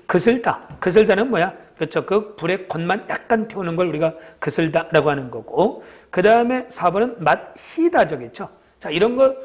A: 그슬다. 그슬다는 뭐야? 그렇죠. 그 불의 겉만 약간 태우는 걸 우리가 그슬다라고 하는 거고. 그 다음에 4번은 맛히다죠. 그렇죠? 자, 이런 거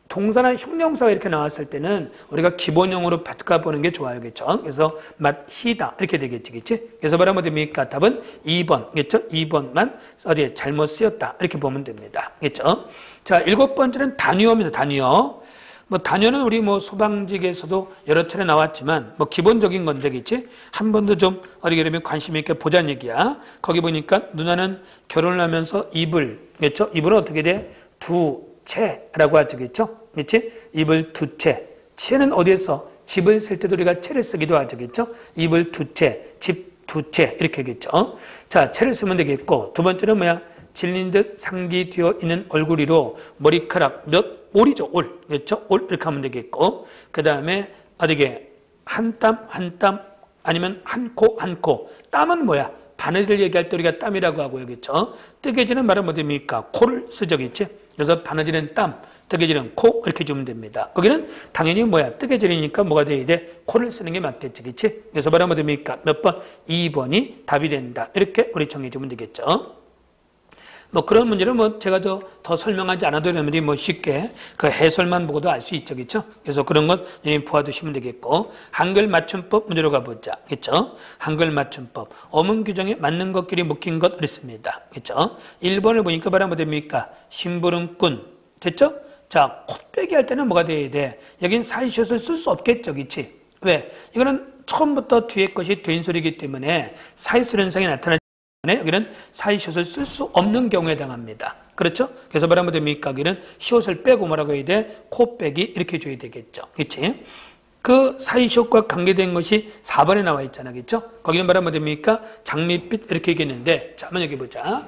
A: 동사나 형용사가 이렇게 나왔을 때는 우리가 기본형으로 바꿔보는 게 좋아요. 그렇죠? 그래서 맛히다. 이렇게 되겠지. 그렇지? 그래서 뭐라면 됩니까? 답은 2번. 그렇죠? 2번만 어디에 잘못 쓰였다. 이렇게 보면 됩니다. 그렇죠? 자, 7번째는 단위어입니다. 단위어. 뭐 단위어는 우리 뭐 소방직에서도 여러 차례 나왔지만 뭐 기본적인 건데 그치? 한 번 더 좀 어디 그러면 관심 있게 보자는 얘기야. 거기 보니까 누나는 결혼을 하면서 이불, 그렇죠? 이불은 어떻게 돼? 두 채라고 하죠. 그렇죠? 그렇지? 이불 두 채. 채는 어디에서? 집을 쓸 때도 우리가 채를 쓰기도 하죠. 그렇죠? 이불 두 채, 집 두 채 이렇게 겠죠. 자, 채를 쓰면 되겠고 두 번째는 뭐야? 질린 듯 상기되어 있는 얼굴이로 머리카락 몇 올이죠. 올. 그렇죠? 올 이렇게 하면 되겠고 그 다음에 어디게 한 땀 한 땀 아니면 한 코 한 코. 땀은 뭐야? 바느질을 얘기할 때 우리가 땀이라고 하고요. 그렇죠? 뜨개질은 말은 뭐 됩니까? 코를 쓰죠. 그렇지? 그래서 바느질은 땀, 뜨개질은 코 이렇게 주면 됩니다. 거기는 당연히 뭐야? 뜨개질이니까 뭐가 돼야 돼? 코를 쓰는 게 맞겠지. 그렇지? 그래서 말은 뭐 됩니까? 몇 번? 2번이 답이 된다. 이렇게 우리 정해 주면 되겠죠. 뭐 그런 문제는 뭐 제가 더 설명하지 않아도 여러분들이 뭐 쉽게 그 해설만 보고도 알 수 있죠. 그렇죠? 그래서 그런 것 여러분이 보아두시면 되겠고, 한글 맞춤법 문제로 가보자. 그렇죠? 한글 맞춤법. 어문 규정에 맞는 것끼리 묶인 것 그랬습니다. 그렇죠? 1번을 보니까 말하면 뭐 됩니까? 심부름꾼. 됐죠? 자, 콧배기 할 때는 뭐가 돼야 돼? 여긴 사이시옷을 쓸 수 없겠죠. 그렇지? 왜? 이거는 처음부터 뒤에 것이 된 소리이기 때문에 사이스 현상이 나타나지 여기는 사이시옷을 쓸 수 없는 경우에 해당합니다. 그렇죠? 그래서 뭐라면 됩니까? 여기는 시옷을 빼고 뭐라고 해야 돼? 코 빼기 이렇게 줘야 되겠죠. 그렇지? 그 사이시옷과 관계된 것이 4번에 나와 있잖아. 그렇죠? 거기는 뭐라면 됩니까? 장밋빛 이렇게 얘기했는데, 자, 한번 여기 보자.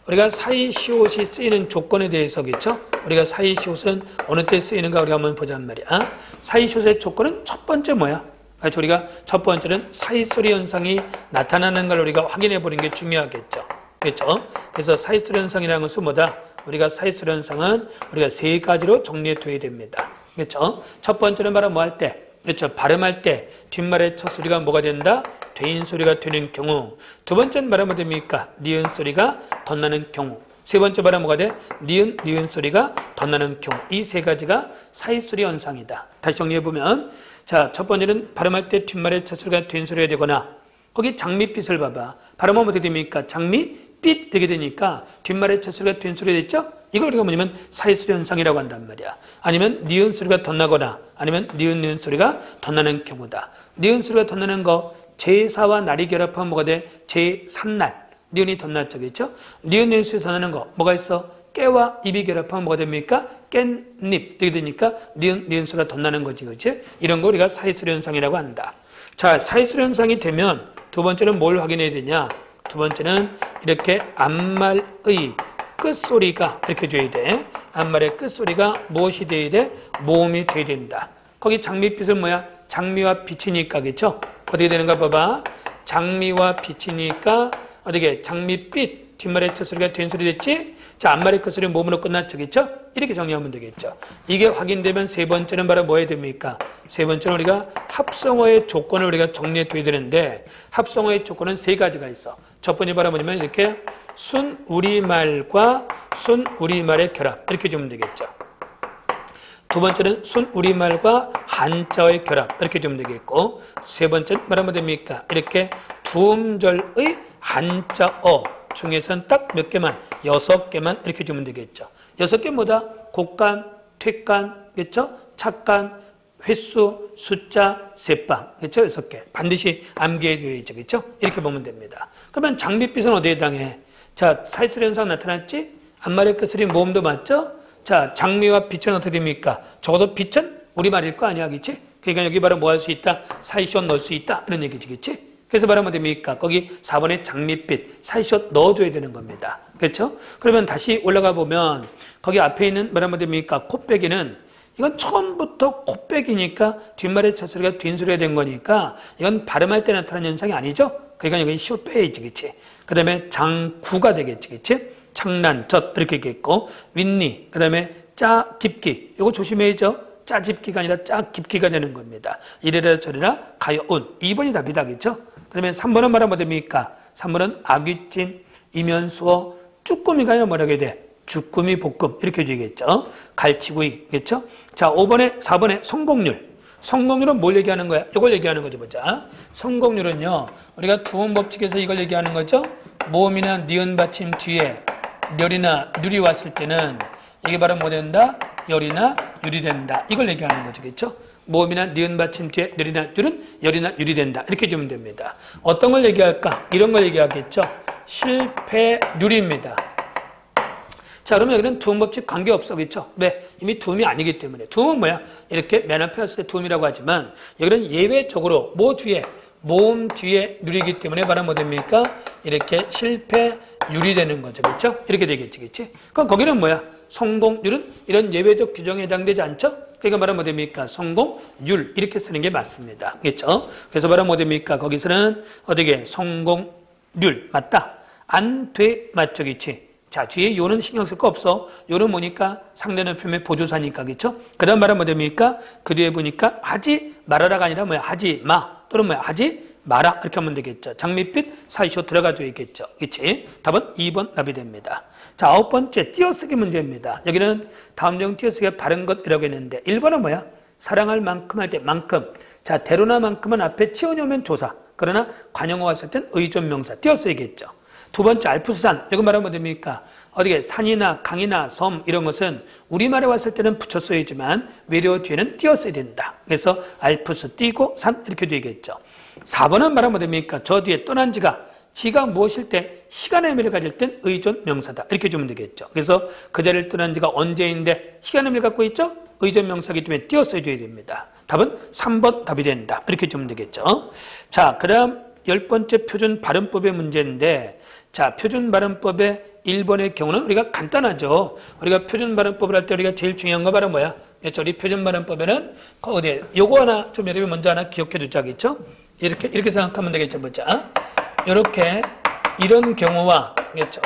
A: 우리가 사이시옷이 쓰이는 조건에 대해서, 그렇죠? 우리가 사이시옷은 어느 때 쓰이는가 우리가 한번 보자는 말이야. 사이시옷의 조건은 첫 번째 뭐야? 그래서 우리가 첫 번째는 사이소리 현상이 나타나는 걸 우리가 확인해 보는 게 중요하겠죠. 그렇죠? 그래서 사이소리 현상이라는 것은 뭐다? 우리가 사이소리 현상은 우리가 세 가지로 정리해 둬야 됩니다. 그렇죠? 첫 번째는 바로 뭐 할 때? 그렇죠? 발음할 때 뒷말의 첫 소리가 뭐가 된다? 대인 소리가 되는 경우. 두 번째는 말하면 됩니까? 니은 소리가 덧나는 경우. 세 번째 말하면 뭐가 돼? 니은 소리가 덧나는 경우. 이 세 가지가 사이소리 현상이다. 다시 정리해 보면, 자, 첫 번째는 발음할 때 뒷말의 첫 소리가 된 소리가 되거나, 거기 장밋빛을 봐봐. 발음하면 어떻게 됩니까? 장밋빛 되게 되니까 뒷말의 첫 소리가 된 소리가 됐죠? 이걸 우리가 뭐냐면 사이소리 현상이라고 한단 말이야. 아니면 니은 소리가 덧나거나, 아니면 니은 소리가 덧나는 경우다. 니은 소리가 덧나는 거, 제사와 날이 결합하면 뭐가 돼? 제삿날. 니은이 덧났죠, 그렇죠? 니은 소리 덧나는 거, 뭐가 있어? 깨와 입이 결합하면 뭐가 됩니까? 깻잎 이렇게 되니까 니은 소리가 덧나는 거지, 그렇지? 이런 거 우리가 사이소리 현상이라고 한다. 자, 사이소리 현상이 되면 두 번째는 뭘 확인해야 되냐? 두 번째는 이렇게 앞말의 끝소리가 이렇게 줘야 돼. 앞말의 끝소리가 무엇이 돼야 돼? 모음이 돼야 된다. 거기 장밋빛은 뭐야? 장미와 빛이니까, 그렇죠? 어떻게 되는가 봐봐. 장미와 빛이니까 어떻게 장밋빛 뒷말의 첫 소리가 된 소리 됐지? 자, 앞말의 그 소리 몸으로 끝났죠, 그렇죠? 이렇게 정리하면 되겠죠. 이게 확인되면 세 번째는 바로 뭐 해야 됩니까? 세 번째는 우리가 합성어의 조건을 우리가 정리해 둬야 되는데, 합성어의 조건은 세 가지가 있어. 첫 번째 바로 뭐냐면 이렇게 순우리말과 순우리말의 결합 이렇게 주면 되겠죠. 두 번째는 순우리말과 한자어의 결합 이렇게 주면 되겠고, 세 번째는 뭐라면 됩니까? 이렇게 두 음절의 한자어 중에서는 딱 몇 개만, 6개만 이렇게 주면 되겠죠. 6개 뭐다? 곡간, 퇴간, 그렇죠? 착간, 횟수, 숫자, 세방, 그렇죠? 6개. 반드시 암기해 줘야죠, 그렇죠? 이렇게 보면 됩니다. 그러면 장밋빛은 어디에 해당해? 자, 사이소리 현상 나타났지? 앞말의 끝소리 모음도 맞죠? 자, 장미와 빛은 어떻게 됩니까? 적어도 빛은 우리말일 거 아니야, 그렇지? 그러니까 여기 바로 뭐 할 수 있다? 사이시옷 넣을 수 있다? 이런 얘기지, 그렇지? 그래서 말하면 됩니까? 거기 4번에 장밋빛, 사이시옷 넣어줘야 되는 겁니다. 그렇죠? 그러면 다시 올라가 보면 거기 앞에 있는 말하면 됩니까? 콧배기는 이건 처음부터 콧배기니까 뒷말의 첫 소리가 뒷소리가 된 거니까 이건 발음할 때 나타나는 현상이 아니죠? 그러니까 여기 시옷 빼야지, 그렇지? 그 다음에 장구가 되겠지, 그렇지? 창난, 젖 이렇게 있겠고, 윗니, 그 다음에 짜, 깊기. 이거 조심해야죠. 짜 깊기가 아니라 짜 깊기가 되는 겁니다. 이래라 저래라 가요 운. 2번이 답이다, 그렇죠? 그러면 3번은 말하면 됩니까? 3번은 아귀찜, 이면수어, 쭈꾸미가 아니라 뭐라고 해야 돼? 주꾸미 볶음 이렇게 되겠죠. 갈치구이, 그렇죠? 자, 4번에 성공률. 성공률은 뭘 얘기하는 거야? 이걸 얘기하는 거죠, 보자. 성공률은요, 우리가 두음 법칙에서 이걸 얘기하는 거죠. 모음이나 니은 받침 뒤에 렬이나 률이 왔을 때는 이게 바로 뭐 된다? 열이나 율이 된다. 이걸 얘기하는 거죠, 그렇죠? 모음이나 니은 받침 뒤에 렬이나 율은 열이나 율이 된다. 이렇게 주면 됩니다. 어떤 걸 얘기할까? 이런 걸 얘기하겠죠. 실패률입니다. 자, 그러면 여기는 두음 법칙 관계없어, 그렇죠? 왜? 이미 두음이 아니기 때문에. 두음은 뭐야? 이렇게 맨 앞에 왔을 때 두음이라고 하지만 여기는 예외적으로 뭐 뒤에? 모음 뒤에 률이기 때문에 바로 뭐 됩니까? 이렇게 실패율이 되는 거죠, 그렇죠? 이렇게 되겠지, 그렇지? 그럼 거기는 뭐야? 성공률은 이런 예외적 규정에 해당되지 않죠? 그러니까 말하면 뭐 됩니까? 성공률 이렇게 쓰는 게 맞습니다. 그렇죠? 그래서 말하면 뭐 됩니까? 거기서는 어떻게 성공률 맞다. 안 돼 맞죠? 그치? 자, 뒤에 요는 신경 쓸 거 없어. 요는 뭐니까? 상대는 표현의 보조사니까. 그렇죠? 그 다음 말하면 뭐 됩니까? 그 뒤에 보니까 하지 말아라가 아니라 뭐야? 하지 마. 또는 뭐야? 하지 마라. 이렇게 하면 되겠죠. 장밋빛 사이쇼 들어가줘야 있겠죠. 그치? 답은 2번 답이 됩니다. 자, 9번째 띄어쓰기 문제입니다. 여기는 다음 중 띄어쓰기가 바른 것이라고 했는데 1번은 뭐야? 사랑할 만큼 할 때 만큼. 자, 대로나 만큼은 앞에 치원이 오면 조사. 그러나 관용어 왔을 땐 의존명사 띄어쓰기겠죠. 두 번째 알프스산. 이거 말하면 뭐 됩니까? 어디게 산이나 강이나 섬 이런 것은 우리말에 왔을 때는 붙여 써야지만 외래어 뒤에는 띄어 써야 된다. 그래서 알프스 띄고 산 이렇게 되겠죠. 4번은 말하면 뭐 됩니까? 저 뒤에 떠난 지가 무엇일 때 시간의 의미를 가질 땐 의존 명사다. 이렇게 주면 되겠죠. 그래서 그 자리를 떠난 지가 언제인데 시간의 의미를 갖고 있죠? 의존 명사이기 때문에 띄어 써줘야 됩니다. 답은 3번 답이 된다. 이렇게 주면 되겠죠. 자, 그 다음 10번째 표준 발음법의 문제인데 자, 표준 발음법의 1번의 경우는 우리가 간단하죠. 우리가 표준 발음법을 할 때 우리가 제일 중요한 거 바로 뭐야? 우리 표준 발음법에는 어디 요거 하나 좀 여러분이 먼저 하나 기억해 두자겠죠? 이렇게 생각하면 되겠죠. 보자. 이렇게 이런 경우와 그렇죠?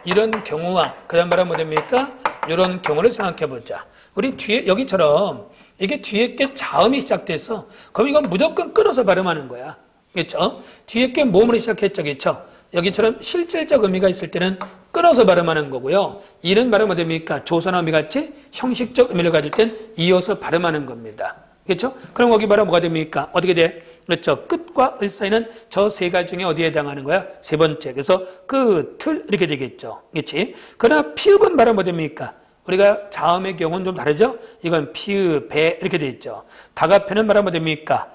A: 이런 경우와 그다음 말하면 뭐 됩니까? 이런 경우를 생각해 보자. 우리 뒤에 여기처럼 이게 뒤에 게 자음이 시작돼서 그럼 이건 무조건 끊어서 발음하는 거야. 그렇죠? 뒤에 게 모음으로 시작했죠. 그렇죠? 여기처럼 실질적 의미가 있을 때는 끊어서 발음하는 거고요. 이는 말하면 뭐 됩니까? 조사나 의미 같이 형식적 의미를 가질 땐 이어서 발음하는 겁니다. 그렇죠? 그럼 거기 말하면 뭐가 됩니까? 어떻게 돼? 그렇죠? 끝과 을 사이는 저 세 가지 중에 어디에 해당하는 거야? 세 번째. 그래서 끝을 이렇게 되겠죠. 그렇지? 그러나 피읍은 말하면 뭐 됩니까? 우리가 자음의 경우는 좀 다르죠? 이건 피읍, 배 이렇게 돼 있죠. 닭앞에는 말하면 뭐 됩니까?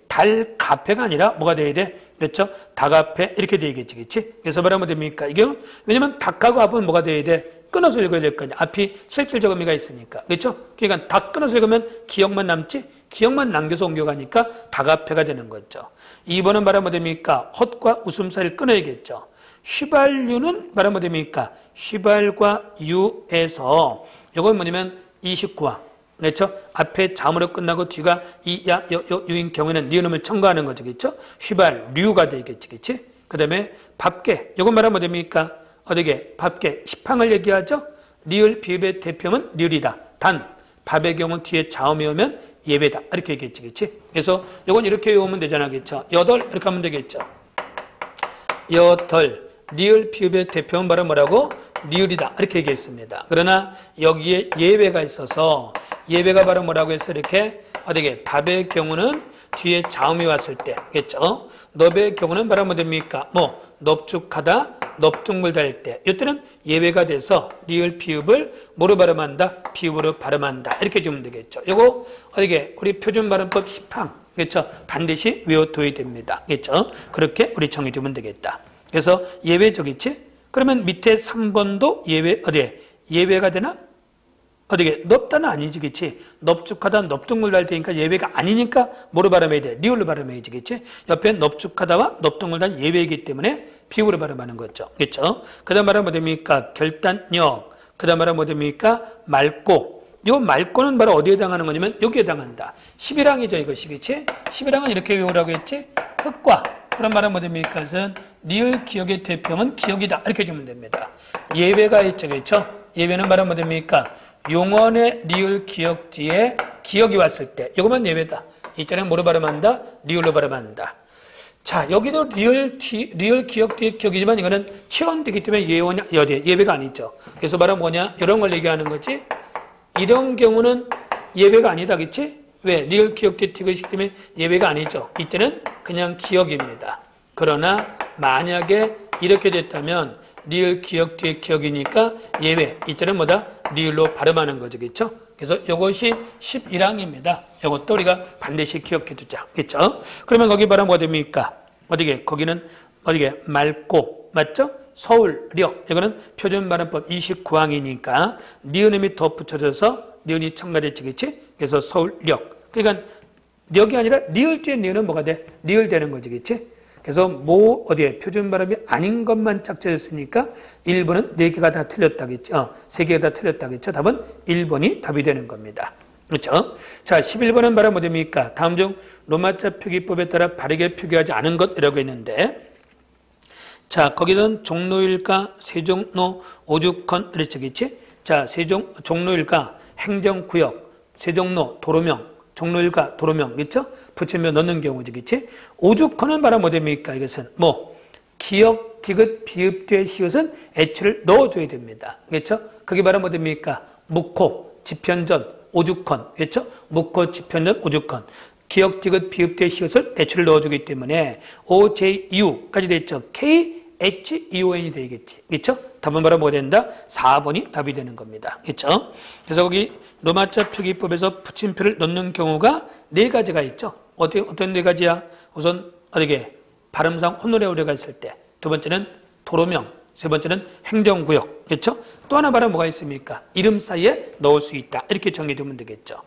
A: 달가페가 아니라 뭐가 돼야 돼? 그렇죠? 닭앞에 이렇게 되겠지, 그렇지? 그래서 말하면 됩니까? 이게 왜냐면 닭하고 앞은 뭐가 돼야 돼? 끊어서 읽어야 될 거 아니야. 앞이 실질적 의미가 있으니까, 그렇죠? 그러니까 닭 끊어서 읽으면 기억만 남지, 기억만 남겨서 옮겨가니까 닭앞에가 되는 거죠. 2번은 말하면 뭐 됩니까? 헛과 웃음 사이를 끊어야겠죠. 휘발유는 말하면 뭐 됩니까? 휘발과 유에서 이건 뭐냐면 29화. 그렇죠? 앞에 자음으로 끝나고 뒤가 유인 경우에는 니은음을 첨가하는 거죠. 그렇죠? 휘발류가 되겠지. 그렇지? 그 다음에 밥게. 이건 말하면 뭐 됩니까? 어떻게? 밥게. 시팡을 얘기하죠? 리을 비읍의 대표는 리을이다. 단, 밥의 경우 뒤에 자음이 오면 예배다. 이렇게 얘기했지. 그렇지? 그래서 이건 이렇게 외우면 되잖아. 그렇죠? 여덟. 이렇게 하면 되겠죠. 여덟. 리을 비읍의 대표는 바로 뭐라고? 리을이다. 이렇게 얘기했습니다. 그러나 여기에 예배가 있어서 예배가 바로 뭐라고 해서 이렇게 어떻게 밥의 경우는 뒤에 자음이 왔을 때겠죠. 넙의 경우는 바로 뭐 됩니까? 뭐 넙죽하다, 넙둥물 달 때. 이때는 예배가 돼서 리을 비읍을 뭐로 발음한다? 비읍으로 발음한다. 이렇게 주면 되겠죠. 이거 어떻게 우리 표준 발음법 10항 그렇죠? 반드시 외워둬야 됩니다. 그렇죠? 그렇게 우리 정해주면 되겠다. 그래서 예배적이지? 그러면 밑에 3번도 예배 어디에 예배가 되나? 어떻게 넙다는 아니지, 그치? 넙죽하다, 넙둥물 달 테니까 예배가 아니니까 뭐로 발음해야 돼? 리을로 발음해야지, 그치? 옆에 넙죽하다와 넙둥물 달 예배이기 때문에 비읍으로 발음하는 거죠, 그렇죠? 그다음 말하면 뭐 됩니까? 결단력. 그다음 말하면 뭐 됩니까? 맑고. 이 맑고는 바로 어디에 해당하는 거냐면 여기에 해당한다. 11항이죠, 이것이, 그치? 11항은 이렇게 외우라고 했지? 흑과. 그런 말은 뭐 됩니까? 그것은 리을 기억의 대표는 기억이다. 이렇게 주면 됩니다. 예배가 있죠, 그렇죠? 예배는 말하면 뭐 됩니까? 용언의 리을 기억 뒤에 기억이 왔을 때 이것만 예배다. 이때는 뭐로 발음한다? 리을로 발음한다. 자, 여기도 리을 기억 뒤에 기억이지만 이거는 치원되기 때문에 예배가 아니죠. 그래서 말하면 뭐냐? 이런 걸 얘기하는 거지. 이런 경우는 예배가 아니다. 그치? 왜? 리을 기억 뒤에 기억이기 때문에 예배가 아니죠. 이때는 그냥 기억입니다. 그러나 만약에 이렇게 됐다면 리을 기억 뒤에 기억이니까 예외. 이때는 뭐다? 리을로 발음하는 거죠. 그렇죠? 그래서 이것이 11항입니다. 이것도 우리가 반드시 기억해 두자. 그렇죠? 그러면 거기 바로 뭐 됩니까? 어디게? 거기는 어디게? 맑고. 맞죠? 서울력. 이거는 표준 발음법 29항이니까 니은음이 더 붙여져서 니은이 첨가됐지. 그렇지? 그래서 서울력. 그러니까 력이 아니라 리을 뒤에 니은은 뭐가 돼? 리을 되는 거지. 그렇지? 그래서 어디에 표준 발음이 아닌 것만 짝지어졌으니까 1번은 4개가 다 틀렸다겠죠. 3개가 다 틀렸다겠죠. 답은 1번이 답이 되는 겁니다. 그렇죠? 자, 11번은 바로 뭐 됩니까? 다음 중 로마자 표기법에 따라 바르게 표기하지 않은 것이라고 했는데, 자, 거기는 종로일가, 세종로, 오죽헌 이랬겠지? 자, 종로일가, 행정구역, 세종로, 도로명, 종로일가, 도로명, 그렇죠? 붙이면 넣는 경우지, 그렇지? 오죽헌은 바로 뭐 됩니까? 이것은 기역, 디귿, 비읍 뒤에 시옷은 애초를 넣어줘야 됩니다. 그렇죠? 그게 바로 뭐 됩니까? 묵호, 지편전, 오죽헌, 그렇죠? 묵호, 지편전, 오죽헌. 기역, 디귿, 비읍 뒤에 시옷을 애초를 넣어주기 때문에 OJU까지 됐죠. KHEON이 되겠지. 그렇죠? 답은 바로 뭐 된다? 4번이 답이 되는 겁니다. 그렇죠? 그래서 거기 로마자 표기법에서 붙임표를 넣는 경우가 4가지가 있죠. 어떤 4가지야? 우선 어떻게 발음상 혼돈의 우려가 있을 때, 두 번째는 도로명, 세 번째는 행정구역, 그렇죠? 또 하나 바로 뭐가 있습니까? 이름 사이에 넣을 수 있다. 이렇게 정해주면 되겠죠.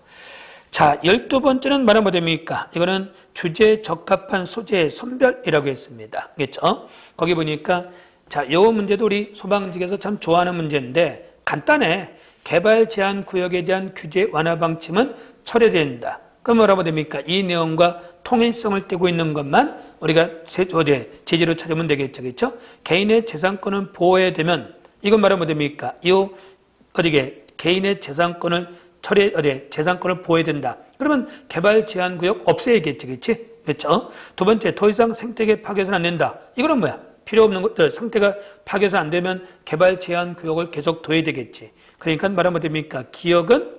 A: 자, 12번째는 말하면 뭐 됩니까? 이거는 주제에 적합한 소재의 선별이라고 했습니다. 그렇죠? 거기 보니까 자, 이 문제도 우리 소방직에서 참 좋아하는 문제인데 간단해. 개발 제한 구역에 대한 규제 완화 방침은 철회된다. 그럼 뭐라고 됩니까? 이 내용과 통일성을 띠고 있는 것만 우리가 제재로 찾으면 되겠죠. 그렇죠? 개인의 재산권을 보호해야 되면 이건 말하면 뭐 됩니까? 개인의 재산권을 재산권을 보호해야 된다. 그러면 개발 제한 구역 없애야겠지. 그렇지? 그렇죠? 두 번째, 더 이상 생태계 파괴해서는 안 된다. 이거는 뭐야? 필요 없는 것들, 상태가 파괴해서 안 되면 개발 제한 구역을 계속 둬야 되겠지. 그러니까 말하면 뭐 됩니까? 기억은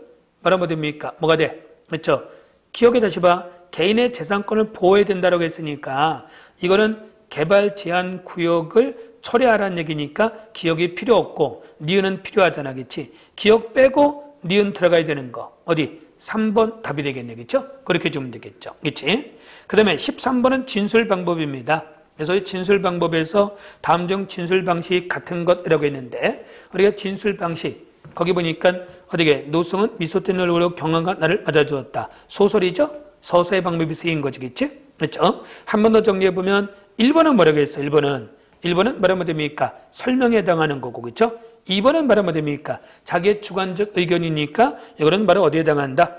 A: 말하면 뭐 됩니까? 뭐가 돼? 그렇죠? 기억에 다시 봐. 개인의 재산권을 보호해야 된다고 했으니까 이거는 개발 제한 구역을 철회하라는 얘기니까 기억이 필요 없고 니은은 필요하잖아. 그렇지? 기억 빼고 니은 들어가야 되는 거. 어디? 3번 답이 되겠네. 그렇죠? 그렇게 주면 되겠죠. 그렇지? 그 다음에 13번은 진술 방법입니다. 그래서 이 진술 방법에서 다음 중 진술 방식이 같은 것이라고 했는데 우리가 진술 방식 거기 보니까 노승은 미소 뜬 얼굴로 경험과 나를 맞아주었다. 소설이죠? 서서의 방법이 쓰인 거지, 그치? 그렇죠? 한 번 더 정리해보면 1번은 뭐라고 했어? 1번은 말하면 됩니까? 설명에 해당하는 거고, 그렇죠? 2번은 말하면 됩니까? 자기의 주관적 의견이니까 이거는 바로 어디에 해당한다?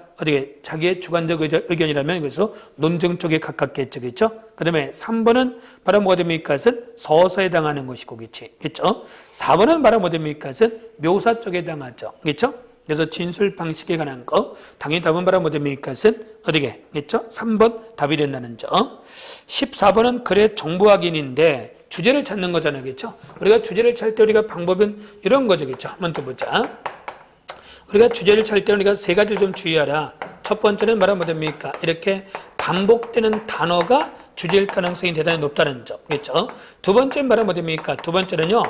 A: 자기의 주관적 의견이라면 그래서 논증 쪽에 가깝겠죠, 그렇죠? 그 다음에 3번은 바로 뭐가 됩니까? 그것은 서서에 해당하는 것이고, 그렇죠? 4번은 바로 뭐 됩니까? 그것은 묘사 쪽에 해당하죠, 그렇죠? 그래서 진술 방식에 관한 거 당연히 답은 바로 뭐 됩니까? 그것은 그렇죠? 3번 답이 된다는 점. 14번은 글의 정보 확인인데 주제를 찾는 거잖아요, 그렇죠? 우리가 주제를 찾을 때 우리가 방법은 이런 거죠, 그렇죠? 한번 더 보자. 우리가 주제를 찾을 때 우리가 3가지를 좀 주의하라. 첫 번째는 말하면 뭐 됩니까? 이렇게 반복되는 단어가 주제일 가능성이 대단히 높다는 점, 그렇죠? 두 번째는 말하면 뭐 됩니까? 두 번째는요.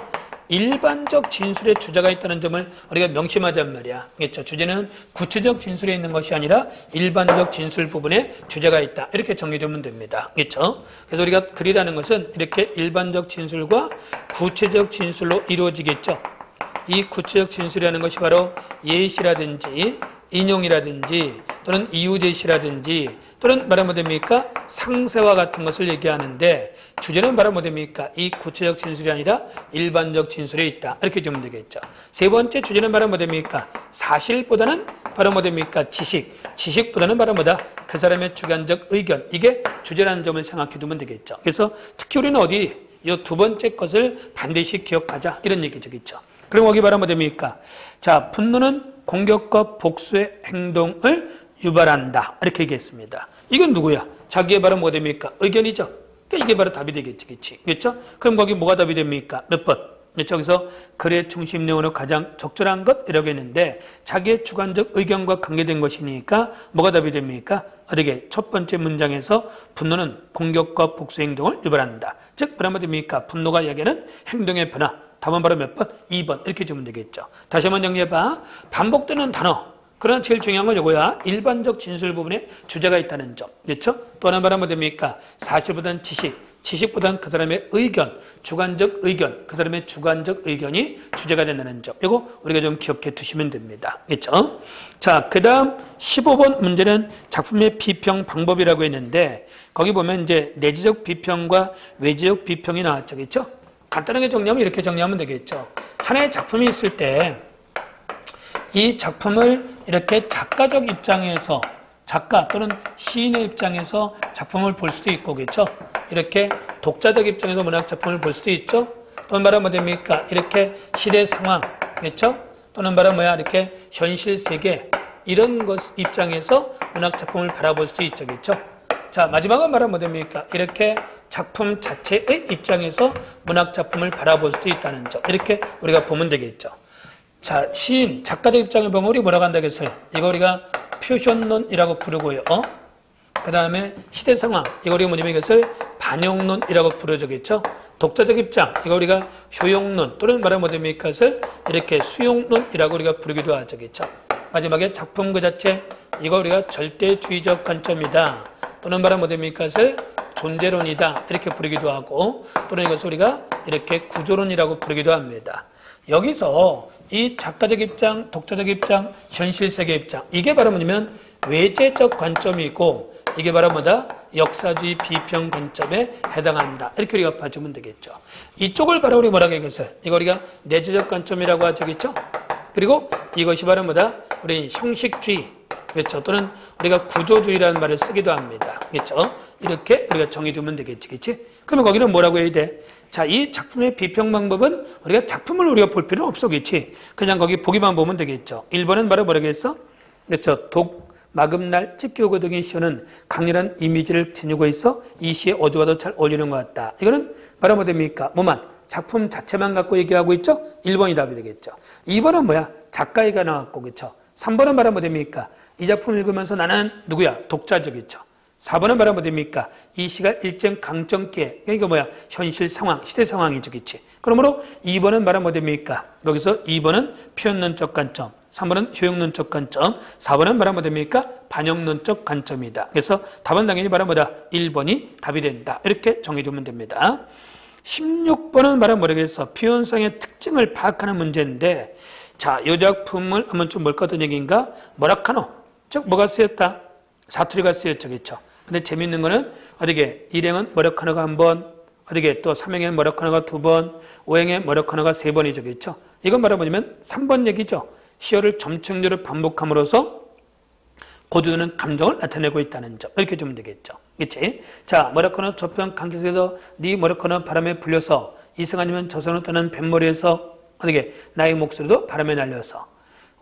A: 일반적 진술의 주제가 있다는 점을 우리가 명심하자는 말이야. 그렇죠? 주제는 구체적 진술에 있는 것이 아니라 일반적 진술 부분에 주제가 있다. 이렇게 정리되면 됩니다. 그렇죠? 그래서 우리가 글이라는 것은 이렇게 일반적 진술과 구체적 진술로 이루어지겠죠. 이 구체적 진술이라는 것이 바로 예시라든지 인용이라든지 또는 이유 제시라든지 또는 말하면 됩니까? 상세와 같은 것을 얘기하는데 주제는 바로 뭐 됩니까? 이 구체적 진술이 아니라 일반적 진술에 있다. 이렇게 주면 되겠죠. 세 번째 주제는 바로 뭐 됩니까? 사실보다는 바로 뭐 됩니까? 지식보다는 바로 뭐다? 그 사람의 주관적 의견. 이게 주제라는 점을 생각해 두면 되겠죠. 그래서 특히 우리는 이 두 번째 것을 반드시 기억하자. 이런 얘기죠. 그렇죠? 그럼 여기 바로 뭐 됩니까? 자, 분노는 공격과 복수의 행동을 유발한다. 이렇게 얘기했습니다. 이건 누구야? 자기의 바로 뭐 됩니까? 의견이죠. 그러니까 이게 바로 답이 되겠지. 그렇죠? 그럼 거기 뭐가 답이 됩니까? 몇 번? 그렇죠? 그래서 글의 중심 내용으로 가장 적절한 것이라고 했는데 자기의 주관적 의견과 관계된 것이니까 뭐가 답이 됩니까? 첫 번째 문장에서 분노는 공격과 복수 행동을 유발한다. 즉, 뭐라면 됩니까? 분노가 이야기하는 행동의 변화. 답은 바로 몇 번? 2번. 이렇게 주면 되겠죠. 다시 한번 정리해봐. 반복되는 단어. 그러나 제일 중요한 건 이거야. 일반적 진술 부분에 주제가 있다는 점. 그렇죠? 또 하나 말하면 됩니까? 사실보다는 지식보다는 그 사람의 의견, 주관적 의견, 그 사람의 주관적 의견이 주제가 된다는 점. 이거 우리가 좀 기억해 두시면 됩니다. 그렇죠? 자, 그 다음 15번 문제는 작품의 비평 방법이라고 했는데 거기 보면 이제 내지적 비평과 외지적 비평이 나왔죠. 그렇죠? 간단하게 정리하면 이렇게 정리하면 되겠죠. 하나의 작품이 있을 때 이 작품을 이렇게 작가적 입장에서 작가 또는 시인의 입장에서 작품을 볼 수도 있고 그렇죠? 이렇게 독자적 입장에서 문학 작품을 볼 수도 있죠. 또는 말하면 됩니까? 이렇게 시대 상황 그렇죠? 또는 말하면 이렇게 현실 세계 이런 것 입장에서 문학 작품을 바라볼 수도 있죠. 그렇죠? 자, 마지막은 말하면 됩니까? 이렇게 작품 자체의 입장에서 문학 작품을 바라볼 수도 있다는 점. 이렇게 우리가 보면 되겠죠. 자, 시인, 작가적 입장을 보면 우리 뭐라고 한다고 했어요? 이거 우리가 표현론이라고 부르고요. 그 다음에 시대 상황, 이거 우리가 뭐냐면 이것을 반영론이라고 부르죠겠죠. 독자적 입장, 이거 우리가 효용론 또는 말하면 뭐됩니까? 이것을 이렇게 수용론이라고 우리가 부르기도 하죠겠죠. 마지막에 작품 그 자체, 이거 우리가 절대주의적 관점이다. 또는 말하면 뭐됩니까? 이것을 존재론이다. 이렇게 부르기도 하고 또는 이것을 우리가 이렇게 구조론이라고 부르기도 합니다. 여기서 이 작가적 입장, 독자적 입장, 현실세계 입장 이게 바로 뭐냐면 외재적 관점이고 이게 바로 뭐다? 역사주의 비평 관점에 해당한다. 이렇게 우리가 봐주면 되겠죠. 이쪽을 바로 우리 뭐라고 하겠어요? 이거 우리가 내재적 관점이라고 하죠. 그렇죠? 그리고 이것이 바로 뭐다? 우리 형식주의 그렇죠? 또는 우리가 구조주의라는 말을 쓰기도 합니다. 그렇죠? 이렇게 우리가 정의두면 되겠지. 그렇지? 그러면 거기는 뭐라고 해야 돼? 자, 이 작품의 비평 방법은 우리가 작품을 우리가 볼 필요는 없어. 그렇지? 그냥 거기 보기만 보면 되겠죠. 1번은 바로 뭐라고 했어? 그렇죠? 마금날, 찝기오고 등의 시어는 강렬한 이미지를 지니고 있어 이 시의 어조와도 잘 어울리는 것 같다. 이거는 바로 뭐 됩니까? 뭐만? 작품 자체만 갖고 얘기하고 있죠? 1번이 답이 되겠죠. 2번은 뭐야? 작가가 나왔고, 그렇죠? 3번은 바로 뭐 됩니까? 이 작품을 읽으면서 나는 누구야? 독자적이죠. 4번은 말하면 됩니까? 이 시가 일정 강점기에, 그러니까 뭐야? 현실 상황, 시대 상황이죠. 그치? 그러므로 2번은 말하면 됩니까? 여기서 2번은 표현론적 관점, 3번은 효용론적 관점, 4번은 말하면 됩니까? 반영론적 관점이다. 그래서 답은 당연히 말하면 뭐다? 1번이 답이 된다. 이렇게 정해주면 됩니다. 16번은 말하면 뭐라겠어? 표현상의 특징을 파악하는 문제인데, 자, 이 작품을 한번 좀 뭘 거든 얘기인가? 뭐라카노. 즉, 뭐가 쓰였다? 사투리가 쓰였죠. 그렇죠? 근데 재밌는 거는 어디게 일행은 머력하나가 한 번, 어디게 또 삼행에는 머력하나가 두 번, 오행에 머력하나가 세 번이죠. 그렇죠? 이건 말하면 3번 얘기죠. 시어를 점층적으로 반복함으로써 고조되는 감정을 나타내고 있다는 점. 이렇게 주면 되겠죠. 그렇지? 자, 머력하나 저편 강기석에서 네 머력하나 바람에 불려서 이승 아니면 저선을 떠난 뱃머리에서 어디게 나의 목소리도 바람에 날려서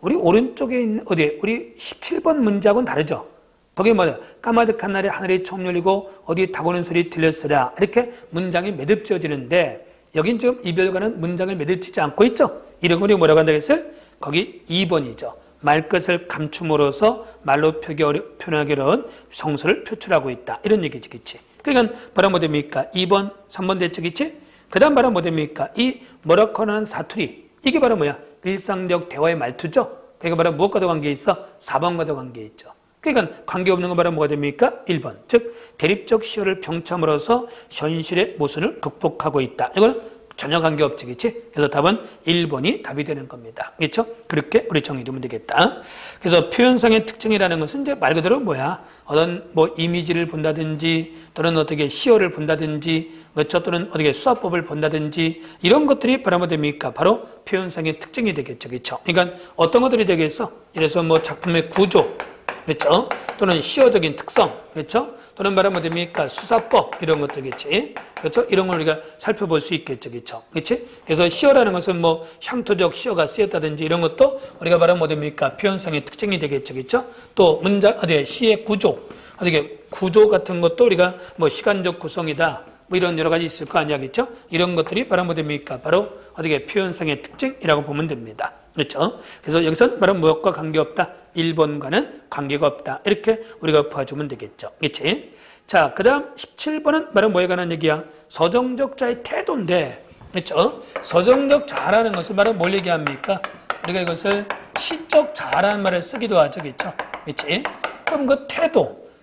A: 우리 오른쪽에 있는 어디에 우리 17번 문제하고는 다르죠. 거기에 뭐냐? 까마득한 날에 하늘이 처음 열리고 어디 다고는 소리 들렸으랴. 이렇게 문장이 매듭지어지는데 여긴 지금 이별과는 문장을 매듭지지 않고 있죠. 이런 거 우리 뭐라고 한다고 했어요? 거기 2번이죠. 말끝을 감춤으로써 말로 표현하기 어려운 성서를 표출하고 있다. 이런 얘기지. 그치? 그러니까 뭐라 뭐 됩니까? 2번, 3번 대책 있지? 그 다음 말은 뭐 됩니까? 이 뭐라커는 사투리. 이게 바로 뭐야? 일상적 대화의 말투죠. 그러니까 바로 무엇과도 관계 있어? 4번과도 관계 있죠. 그러니까 관계없는 건 바로 뭐가 됩니까? 1번. 즉 대립적 시어를 병참으로써 현실의 모순을 극복하고 있다. 이거는 전혀 관계없지. 그렇지? 그래서 답은 1번이 답이 되는 겁니다. 그렇죠? 그렇게 우리 정의해두면 되겠다. 그래서 표현상의 특징이라는 것은 이제 말 그대로 뭐야? 어떤 뭐 이미지를 본다든지 또는 어떻게 시어를 본다든지 그렇죠? 또는 어떻게 수화법을 본다든지 이런 것들이 바로 뭐 됩니까? 바로 표현상의 특징이 되겠죠. 그렇죠? 그러니까 어떤 것들이 되겠어? 이래서 뭐 작품의 구조 그렇죠? 또는 시어적인 특성, 그렇죠? 또는 말하면 됩니까? 수사법 이런 것들겠지, 그렇죠? 이런 걸 우리가 살펴볼 수 있겠죠, 그렇죠? 그렇지? 그래서 시어라는 것은 뭐 향토적 시어가 쓰였다든지 이런 것도 우리가 말하면 뭐 됩니까? 표현상의 특징이 되겠죠, 그렇죠? 또 문장 어디 시의 구조, 어떻게 구조 같은 것도 우리가 뭐 시간적 구성이다. 뭐 이런 여러 가지 있을 거 아니야, 그렇죠? 이런 것들이 바로 뭐 됩니까? 바로 어떻게 표현상의 특징이라고 보면 됩니다. 그렇죠? 그래서 여기서는 바로 무엇과 관계없다. 1번과는 관계가 없다. 이렇게 우리가 봐주면 되겠죠. 그렇지? 자, 그 다음 17번은 바로 뭐에 관한 얘기야? 서정적 자의 태도인데, 그렇죠? 서정적 자라는 것을 바로 뭘 얘기합니까? 우리가 이것을 시적 자라는 말을 쓰기도 하죠. 그렇죠? 그렇지? 그럼 그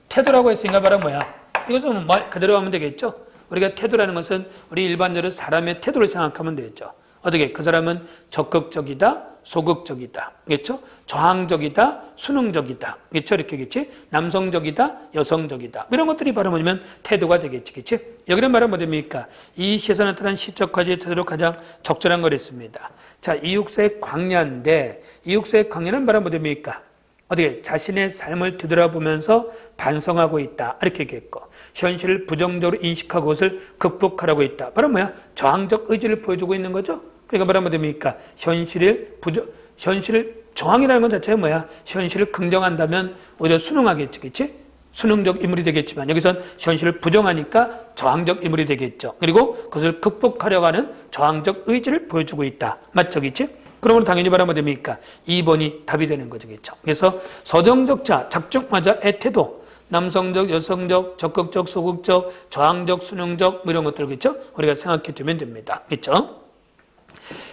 A: 태도라고 했으니까 바로 뭐야? 이것은 말 그대로 하면 되겠죠? 우리가 태도라는 것은 우리 일반적으로 사람의 태도를 생각하면 되죠. 어떻게? 그 사람은 적극적이다, 소극적이다. 그렇죠? 저항적이다, 수능적이다. 그렇죠? 이렇게겠지? 남성적이다, 여성적이다. 이런 것들이 바로 뭐냐면 태도가 되겠지. 그렇지? 여기는 말은 뭐 됩니까? 이 시에서 나타난 시적 가지의 태도로 가장 적절한 거랬습니다. 자, 이육사의 광야인데 이육사의 광야는 바로 뭐 됩니까? 어떻게? 자신의 삶을 되돌아보면서 반성하고 있다. 이렇게 얘기했고 현실을 부정적으로 인식하고 그것을 극복하라고 있다. 바로 뭐야? 저항적 의지를 보여주고 있는 거죠. 그러니까 뭐라 뭐 됩니까? 현실을 저항이라는 것 자체가 뭐야? 현실을 긍정한다면 오히려 순응하겠지. 그렇지? 순응적 인물이 되겠지만 여기선 현실을 부정하니까 저항적 인물이 되겠죠. 그리고 그것을 극복하려고 하는 저항적 의지를 보여주고 있다. 맞죠? 그렇지? 그러면 당연히 바라면 뭐 됩니까? 2번이 답이 되는 거죠. 그렇죠? 그래서 서정적 자, 작중마자의 태도, 남성적, 여성적, 적극적, 소극적, 저항적, 순응적 뭐 이런 것들 그렇죠? 우리가 생각해 두면 됩니다. 그렇죠?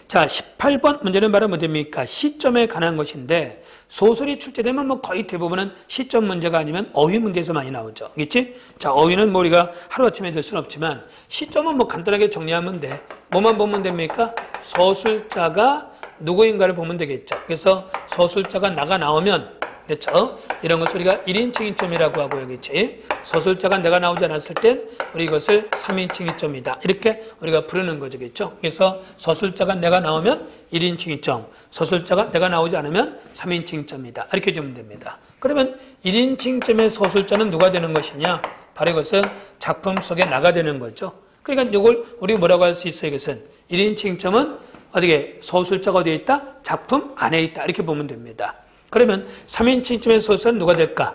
A: 자, 18번 문제는 바로 뭐 됩니까? 시점에 관한 것인데 소설이 출제되면 뭐 거의 대부분은 시점 문제가 아니면 어휘 문제에서 많이 나오죠. 그렇지? 자, 어휘는 뭐 우리가 하루아침에 될 수는 없지만 시점은 뭐 간단하게 정리하면 돼. 뭐만 보면 됩니까? 서술자가 누구인가를 보면 되겠죠. 그래서 서술자가 나가 나오면 그렇죠? 이런 것을 우리가 1인칭 이점이라고 하고 여기지. 서술자가 내가 나오지 않았을 땐 우리 이것을 3인칭 이점이다. 이렇게 우리가 부르는 거죠. 그렇죠? 그래서 서술자가 내가 나오면 1인칭 이점, 서술자가 내가 나오지 않으면 3인칭 이점이다. 이렇게 주면 됩니다. 그러면 1인칭 점의 서술자는 누가 되는 것이냐? 바로 이것은 작품 속에 나가 되는 거죠. 그러니까 이걸 우리 뭐라고 할 수 있어요? 이것은 1인칭 점은 어디에 서술자가 어디에 있다? 작품 안에 있다. 이렇게 보면 됩니다. 그러면 3인칭쯤의 서술자는 누가 될까?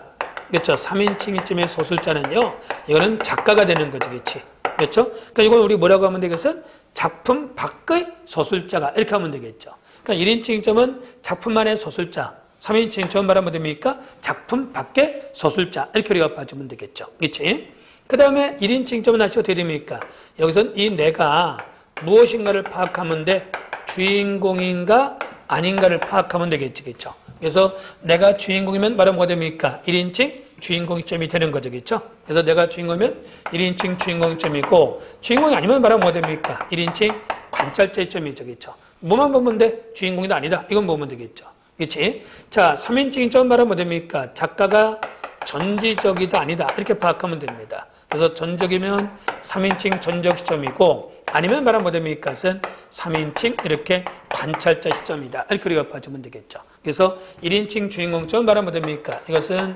A: 그렇죠? 3인칭쯤의 서술자는요. 이거는 작가가 되는 거죠. 그렇지? 그렇죠? 그러니까 이걸 우리 뭐라고 하면 되겠어요? 작품 밖의 서술자가 이렇게 하면 되겠죠. 그러니까 1인칭점은 작품 안의 서술자, 3인칭점 말하면 됩니까? 작품 밖의 서술자 이렇게 우리가 봐주면 되겠죠. 그렇지? 그 다음에 1인칭점은 다시 어떻게 됩니까? 여기서는 이 내가 무엇인가를 파악하면 돼. 주인공인가 아닌가를 파악하면 되겠지. 그렇죠? 그래서 내가 주인공이면 말하면 뭐가 됩니까? 1인칭 주인공점이 되는 거죠. 그렇죠? 그래서 내가 주인공이면 1인칭 주인공점이고 주인공이 아니면 말하면 뭐가 됩니까? 1인칭 관찰자점이죠. 그렇죠? 뭐만 보면 돼? 주인공이도 아니다. 이건 보면 되겠죠. 그렇지? 자, 3인칭 점 말하면 뭐 됩니까? 작가가 전지적이다 아니다. 이렇게 파악하면 됩니다. 그래서 전적이면 3인칭 전적 시점이고 아니면 말하면 뭐 됩니까? 그것은 3인칭 이렇게 관찰자 시점이다. 이렇게 우리가 봐주면 되겠죠. 그래서 1인칭 주인공점 말하면 뭐 됩니까? 이것은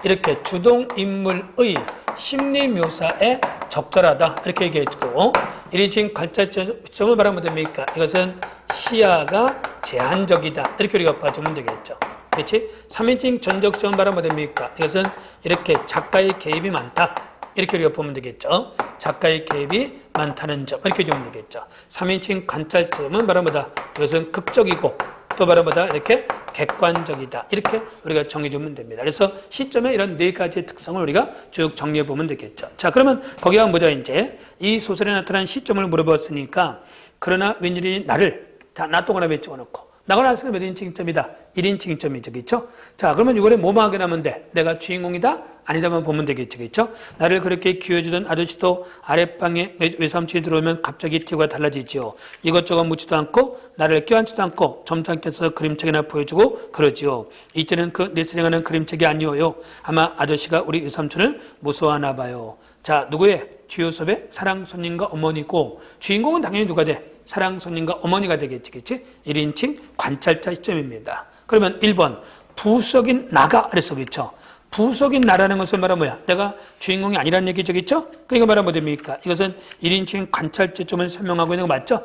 A: 이렇게 주동인물의 심리 묘사에 적절하다. 이렇게 얘기했고 1인칭 관찰자 시점을 말하면 뭐 됩니까? 이것은 시야가 제한적이다. 이렇게 우리가 봐주면 되겠죠. 그렇지? 3인칭 전적 시점을 말하면 뭐 됩니까? 이것은 이렇게 작가의 개입이 많다. 이렇게 우리가 보면 되겠죠. 작가의 개입이 많다는 점 이렇게 보면 되겠죠. 3인칭 관찰점은 바로 뭐다? 이것은 극적이고 또 바로 뭐다? 이렇게 객관적이다. 이렇게 우리가 정해 주면 됩니다. 그래서 시점에 이런 네 가지의 특성을 우리가 쭉 정리해 보면 되겠죠. 자, 그러면 거기가 뭐죠? 이제 이 소설에 나타난 시점을 물어봤으니까 그러나 웬일이 나를 자, 나 동그라미에 찍어놓고 나가 나왔으면 몇 인칭점이다? 1인칭점이죠. 그렇죠? 자, 그러면 이거에 뭐만 하게 나면 돼? 내가 주인공이다? 아니다만 보면 되겠지. 그렇죠? 나를 그렇게 기워주던 아저씨도 아랫방에 외삼촌이 들어오면 갑자기 티가 달라지지요. 이것저것 묻지도 않고 나를 껴안지도 않고 점잖게서 그림책이나 보여주고 그러지요. 이때는 그 내스링하는 그림책이 아니어요. 아마 아저씨가 우리 외삼촌을 무서워하나 봐요. 자, 누구의? 주요섭의 사랑 손님과 어머니고 주인공은 당연히 누가 돼? 사랑 손님과 어머니가 되겠지. 그치? 1인칭 관찰자 시점입니다. 그러면 1번 부속인 나가 그랬어. 그렇죠? 부속인 나라는 것은 말하면 뭐야? 내가 주인공이 아니라는 얘기죠. 그렇죠? 그러니까 말하면 뭐 됩니까? 이것은 1인칭 관찰자점을 설명하고 있는 거 맞죠?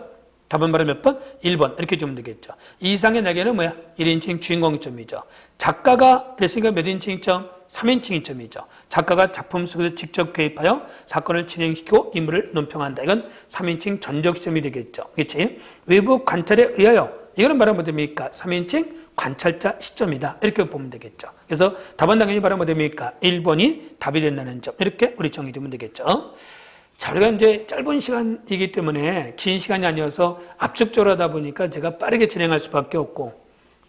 A: 답은 바로 몇 번? 1번 이렇게 주면 되겠죠. 이상의 날개는 뭐야? 1인칭 주인공점이죠. 작가가 그랬으니까 몇 인칭점? 3인칭점이죠. 작가가 작품 속에서 직접 개입하여 사건을 진행시키고 인물을 논평한다. 이건 3인칭 전적 시점이 되겠죠. 그렇지? 외부 관찰에 의하여 이거는 말하면 뭐 됩니까? 3인칭 관찰자 시점이다. 이렇게 보면 되겠죠. 그래서 답은 당연히 바로 뭐 됩니까? 1번이 답이 된다는 점. 이렇게 우리 정의되면 되겠죠. 자, 우리가 이제 짧은 시간이기 때문에 긴 시간이 아니어서 압축적으로 하다 보니까 제가 빠르게 진행할 수밖에 없고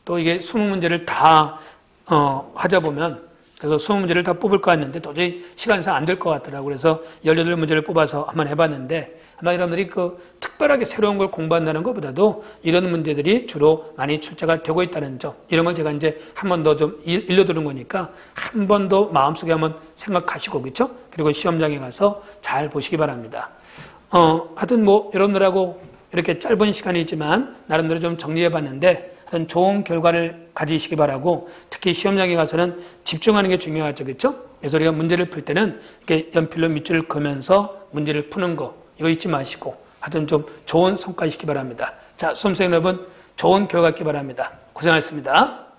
A: 또 이게 수능 문제를 다 하자 보면 그래서 20문제를 다 뽑을 것 같는데 도저히 시간상 안 될 것 같더라고요. 그래서 18문제를 뽑아서 한번 해봤는데 아마 여러분들이 특별하게 새로운 걸 공부한다는 것보다도 이런 문제들이 주로 많이 출제가 되고 있다는 점, 이런 걸 제가 이제 한 번 더 좀 일러두는 거니까 한 번 더 마음속에 한번 생각하시고, 그렇죠? 그리고 시험장에 가서 잘 보시기 바랍니다. 하여튼 여러분들하고 이렇게 짧은 시간이지만 나름대로 좀 정리해봤는데 하여튼 좋은 결과를 가지시기 바라고, 특히 시험장에 가서는 집중하는 게 중요하죠, 그렇죠? 그래서 우리가 문제를 풀 때는 이렇게 연필로 밑줄을 그으면서 문제를 푸는 거, 이거 잊지 마시고 하여튼 좀 좋은 성과 있기 바랍니다. 자, 수험생 여러분, 좋은 결과 있기 바랍니다. 고생하셨습니다.